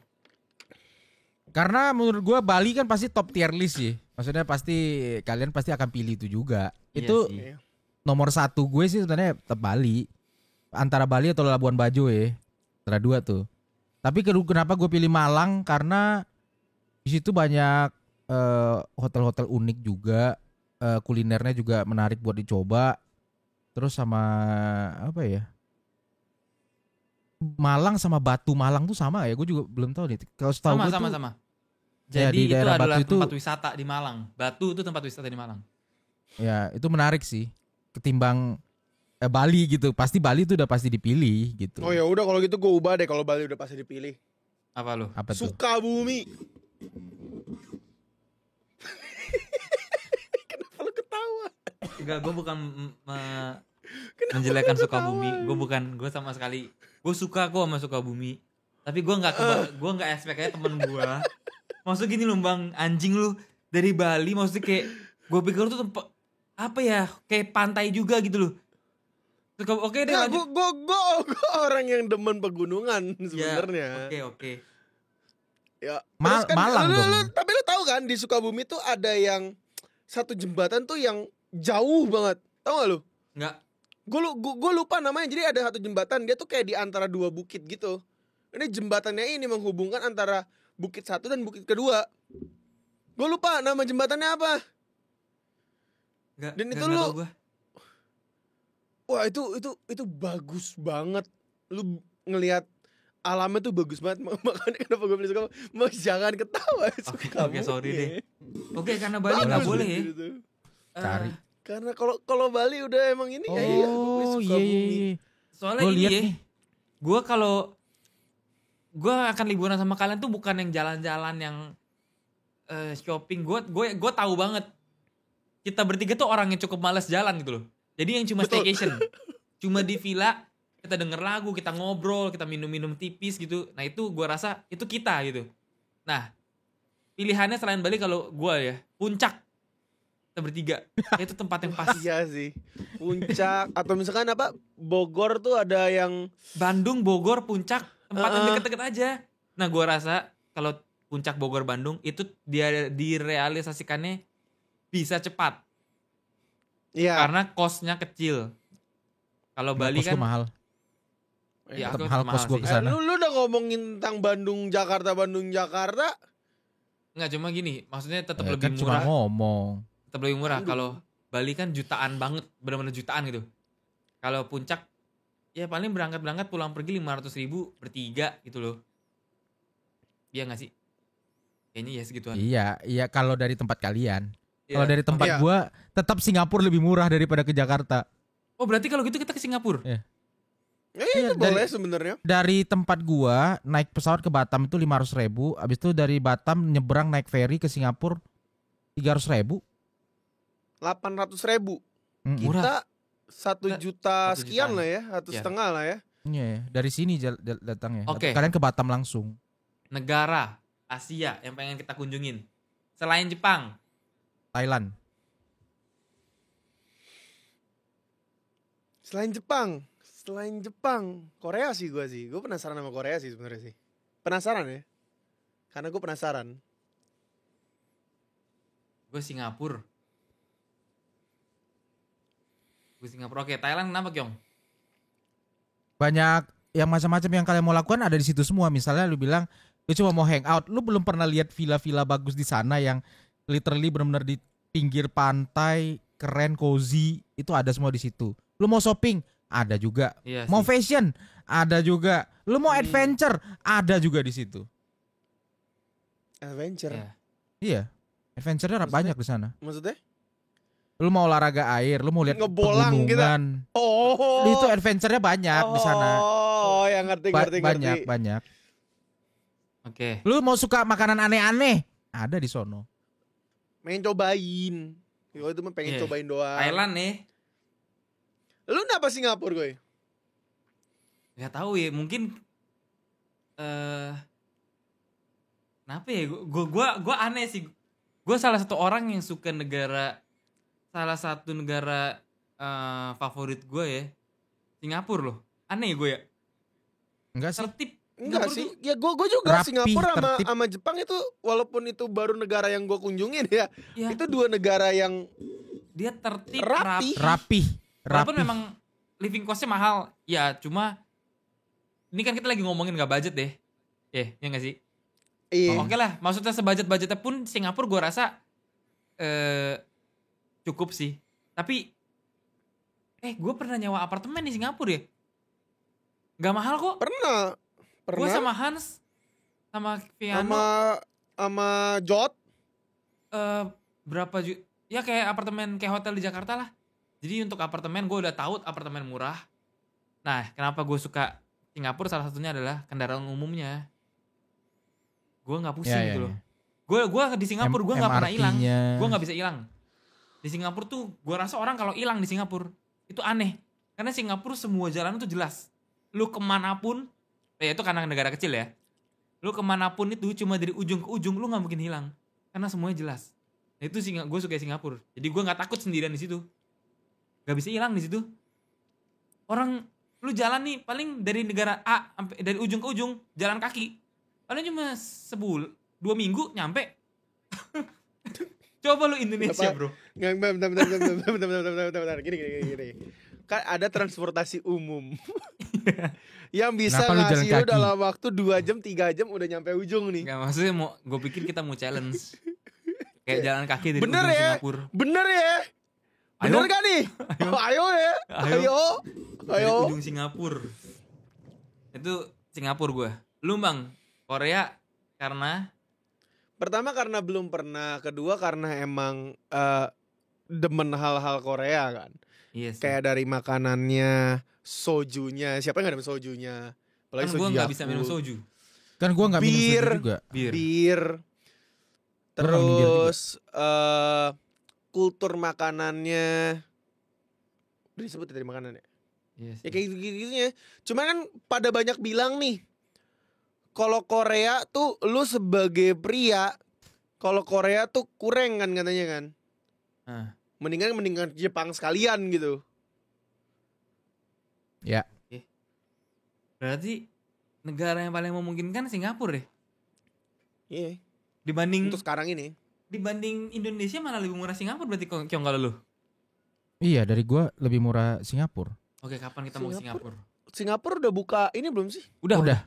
Karena menurut gue Bali kan pasti top tier list sih. Maksudnya pasti kalian pasti akan pilih itu juga. Iya Itu sih. nomor satu gue sih sebenarnya tetap Bali. Antara Bali atau Labuan Bajo ya. Antara dua tuh. Tapi kenapa gue pilih Malang? Karena di situ banyak hotel-hotel unik juga. Kulinernya juga menarik buat dicoba. Terus sama apa ya? Malang sama Batu Malang tuh sama ya? Gue juga belum tahu nih. Kalau setahu gue tuh Sama. Ya, Jadi di itu daerah adalah Batu itu- tempat wisata di Malang. Batu itu tempat wisata di Malang. ya itu menarik sih. Ketimbang Bali gitu. Pasti Bali itu udah pasti dipilih gitu. Oh ya udah kalau gitu gue ubah deh kalau Bali udah pasti dipilih. Apa lo? Apa tuh? Sukabumi. Kenapa lu ketawa? Enggak, gue bukan menjelekkan Sukabumi. Gue sama sekali. Gue suka kok sama Sukabumi. Tapi gue nggak expect aja temen gue. Maksudnya gini loh bang, anjing lu dari Bali. Maksudnya kayak gue pikir tuh tempat apa ya, kayak pantai juga gitu loh. Oke deh, Nggak, lanjut. gue orang yang demen pegunungan Ya, sebenarnya. Oke. Ya. Mal- Terus kan, Malang dong. tapi lu tahu kan di Sukabumi tuh ada yang satu jembatan tuh yang jauh banget. Tahu gak lu? Enggak. Gue lupa namanya. Jadi ada satu jembatan dia tuh kayak di antara dua bukit gitu. Ini jembatannya ini menghubungkan antara bukit satu dan bukit kedua. Gue lupa nama jembatannya apa. Enggak. Dan itu nggak lu- tahu gua. Wah itu bagus banget. Lu ngelihat alamnya tuh bagus banget. Makanya kenapa gue pilih Sukabumi. Mas jangan ketawa. Oke, sorry deh. Oke, karena Bali Bagus nggak boleh ya. gitu. Cari. Karena kalau Bali udah emang ini ya iya. Gue pilih Oh Sukabumi. iya. Soalnya Gua ini lihat ya, nih. gue akan liburan sama kalian tuh bukan yang jalan-jalan yang shopping. Gue tahu banget kita bertiga tuh orang yang cukup malas jalan gitu loh. Jadi yang cuma Betul. staycation, cuma di villa, kita denger lagu, kita ngobrol, kita minum-minum tipis gitu. Nah itu gue rasa itu kita gitu. Nah pilihannya selain Bali kalau gue ya Puncak, kita bertiga. Itu tempat yang pas. Iya sih. Puncak atau misalkan apa Bogor tuh ada yang Bandung, Bogor, Puncak, tempat yang Uh-uh. deket-deket aja. Nah, gua rasa kalau Puncak, Bogor, Bandung itu dia direalisasikannya bisa cepat iya. karena kosnya kecil. Kalau Bali Kos kan tuh mahal. ya, Tetap aku mahal mahal kos gua sih. ke sana. Lu udah ngomongin tentang Bandung Jakarta. Nggak cuma gini, maksudnya tetap Ya, lebih kan cuma murah. ngomong. Tetap lebih murah. Kalau Bali kan jutaan banget, benar-benar jutaan gitu. Kalau Puncak ya paling berangkat pulang pergi 500.000 bertiga gitu loh. Iya nggak sih? Kayaknya ya segituan. Iya kalau dari tempat kalian. Kalau Iya. dari tempat Iya. gua tetap Singapura lebih murah daripada ke Jakarta. Oh berarti kalau gitu kita ke Singapura. Iya, Itu boleh sebenarnya. Dari tempat gua naik pesawat ke Batam itu 500.000. Abis itu dari Batam nyebrang naik ferry ke Singapura 300.000. 800.000. Murah. Kita 1 juta 1 sekian jutaan. lah ya, 1,5 Iya. lah ya. Iya, dari sini datangnya. Oke. Kalian ke Batam langsung. Negara Asia yang pengen kita kunjungin selain Jepang. Thailand. Selain Jepang, Korea sih gue sih. Gue penasaran sama Korea sih sebenarnya sih. Penasaran ya. Karena gue penasaran. Gue Singapura. Oke, Thailand kenapa, Kyong? Banyak yang macam-macam yang kalian mau lakukan ada di situ semua. Misalnya lu bilang lu cuma mau hangout, lu belum pernah lihat villa-villa bagus di sana yang literally benar-benar di pinggir pantai, keren, cozy, itu ada semua di situ. Lu mau shopping, ada juga. Iya Mau sih. fashion, ada juga. Lu mau adventure, ada juga di situ. Adventure. Iya. Iya. Adventure-nya Maksudnya? banyak di sana. Maksudnya? Lu mau olahraga air, lu mau lihat Ngebolang kita. pegunungan. Oh. Itu adventure-nya banyak di sana. Oh, yang ngerti. Banyak. Oke. Lu mau suka makanan aneh-aneh, ada di sono. Pengen cobain. Yo itu mah pengen Iya. cobain doang. Thailand nih. Lu kenapa Singapura gue? Gak tahu ya, mungkin kenapa ya? Gua aneh sih. Gue salah satu orang yang suka salah satu negara favorit gue ya, Singapura loh. Aneh gue ya. Enggak sih. Tertib. Enggak Singapura sih. tuh- Ya gue juga Rapi, Singapura tertib. sama Jepang itu walaupun itu baru negara yang gue kunjungin ya. Ya, Itu dua negara yang dia tertib, Rapi. rapi. Walaupun Rapi. memang living costnya mahal, ya cuma ini kan kita lagi ngomongin gak budget deh. Ya gak sih? Oke lah, maksudnya sebudget-budgetnya pun Singapura gue rasa cukup sih. Tapi gue pernah nyewa apartemen di Singapura ya. Gak mahal kok. pernah Gue sama Hans sama Viano sama Jot. berapa juta? Ya kayak apartemen kayak hotel di Jakarta lah. Jadi untuk apartemen gue udah tahu apartemen murah. Nah, kenapa gue suka Singapura salah satunya adalah kendaraan umumnya. Gue nggak pusing Ya, gitu ya, loh. Gue di Singapura gue nggak pernah hilang. MRT-nya. Gue nggak bisa hilang. Di Singapura tuh gue rasa orang kalau hilang di Singapura itu aneh. Karena Singapura semua jalan tuh jelas. Lu kemanapun, ya itu karena negara kecil ya. Lu kemanapun itu cuma dari ujung ke ujung lu nggak mungkin hilang. Karena semuanya jelas. Nah itu gue suka Singapura. Jadi gue nggak takut sendirian di situ. Gak bisa hilang di situ. Orang lu jalan nih paling dari negara A sampai dari ujung ke ujung jalan kaki. Paling cuma 2 minggu nyampe. Coba lu Indonesia, Apa? bro. Nggak, bentar. Gini. Kan ada transportasi umum. Yang bisa Kenapa lu jalan ngasih lu kaki? dalam waktu 2 jam, 3 jam udah nyampe ujung nih. Gak maksudnya gue pikir kita mau challenge. Kayak jalan kaki dari Bener ujung ya? Singapura. Bener ya? Ayo. Bener gak nih? Ayo ya. Dari ujung Singapura. Itu Singapura gue. Lu Bang, Korea karena Pertama karena belum pernah, kedua karena emang demen hal-hal Korea kan. iya sih. Kayak dari makanannya, sojunya. Siapa yang gak demen sojunya? Kan Apalagi gue soju gak bisa minum Yakult. soju. Kan gua nggak minum Bir. soju juga. Bir. Bir. Gua nggak minum bir juga. Terus kultur makanannya udah disebut ya tadi makanannya. Iya sih. Ya kayak gitu-gitunya. Cuma kan pada banyak bilang nih, kalau Korea tuh lu sebagai pria, kalau Korea tuh kurang kan katanya kan. Ah. Mendingan Jepang sekalian gitu. Ya. Berarti negara yang paling memungkinkan Singapura deh. Iya. Dibanding Untuk sekarang ini. Indonesia malah lebih murah Singapura berarti Kyong kalau lu. Iya, dari gua lebih murah Singapura. Oke, kapan kita mau ke Singapura? Singapura udah buka ini belum sih? Udah.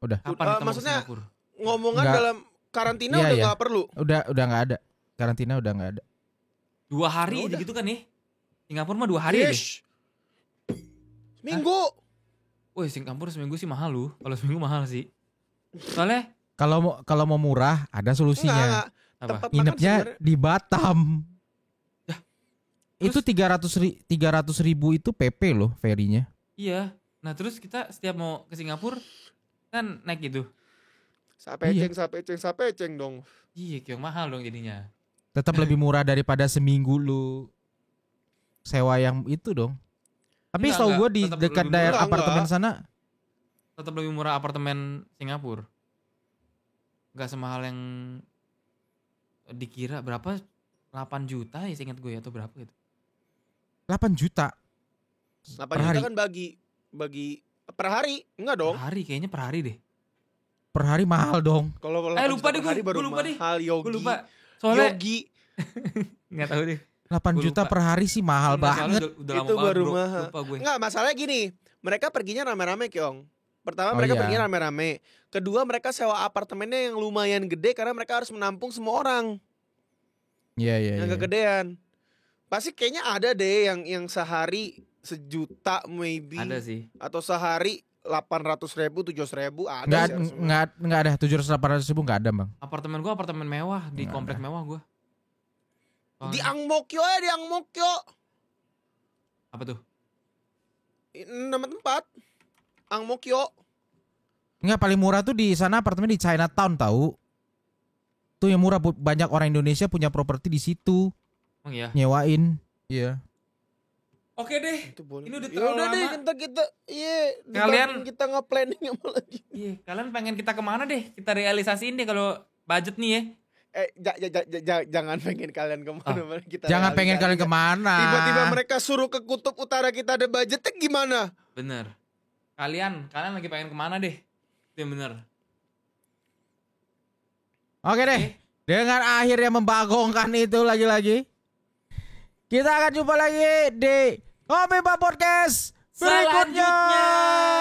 Kapan kita mau ke maksudnya Singapura? ngomongan Nggak. dalam karantina Iya, udah iya. nggak perlu. Udah nggak ada. Karantina udah nggak ada. 2 hari Ya udah. gitu kan nih. Singapura mah 2 hari deh. Yesh. Minggu. Woi, Singapura seminggu sih mahal lu. Kalau seminggu mahal sih. Soalnya Kalau mau murah ada solusinya. Enggak. Apa? Tempat makan Nginepnya sebenarnya- di Batam. Dah. Itu 300.000 itu PP loh ferinya. Iya. Nah terus kita setiap mau ke Singapura kan naik gitu. Sapeceng dong. Iya, kiong mahal dong jadinya. Tetap lebih murah daripada seminggu lu sewa yang itu dong. Tapi Enggak, setahu gue di tetap dekat lebih daerah murah, apartemen enggak. sana Tetap lebih murah apartemen Singapura. Gak semahal yang dikira. Berapa? 8 juta ya seingat gue atau berapa gitu. 8 juta 8 Per juta hari. kan bagi per hari. Enggak dong. Per hari kayaknya per hari deh. per hari mahal dong. Kalau lupa deh per hari gue baru lupa deh. mahal Yogi. Gue lupa. Soalnya Yogi gak tahu deh. 8 Gua juta lupa. per hari sih mahal Enggak, soalnya banget. udah lama Itu banget, baru bro. mahal. Lupa gue. Enggak, masalahnya gini. Mereka perginya rame-rame, Kyong. Pertama Oh, mereka iya. perginya rame-rame. Kedua mereka sewa apartemennya yang lumayan gede karena mereka harus menampung semua orang Iya iya. yang iya. kegedean. Pasti kayaknya ada deh yang sehari 1 juta maybe. Ada sih. Atau sehari 800.000, 700.000 ada Nggak sih harusnya. nggak ada 700-800 ribu nggak ada bang. Apartemen gue apartemen mewah di Nggak komplek ada. mewah gue. Di Ang Mo Kio ya, di Ang Mo Kio. Apa tuh? Nama tempat Ang Mo Kio. Nggak, paling murah tuh di sana apartemen di Chinatown tahu. Tuh yang murah, banyak orang Indonesia punya properti di situ Emang ya? nyewain. Iya. Oke deh. Itu boleh. Ini udah Ya terlalu udah deh, lama. kita Kalian- kita nge-planning apa lagi. Iya, kalian pengen kita kemana deh? Kita realisasiin deh kalau budget nih ya. Jangan pengen kalian kemana-mana kita. Jangan pengen realisasikan. kalian kemana. Tiba-tiba mereka suruh ke kutub utara kita ada budgetnya gimana? Bener. Kalian lagi pengen kemana deh? Itu yang bener. Oke deh. Dengan akhirnya membagongkan itu lagi-lagi. Kita akan jumpa lagi di Ngopi Pak Podcast berikutnya. Selanjutnya.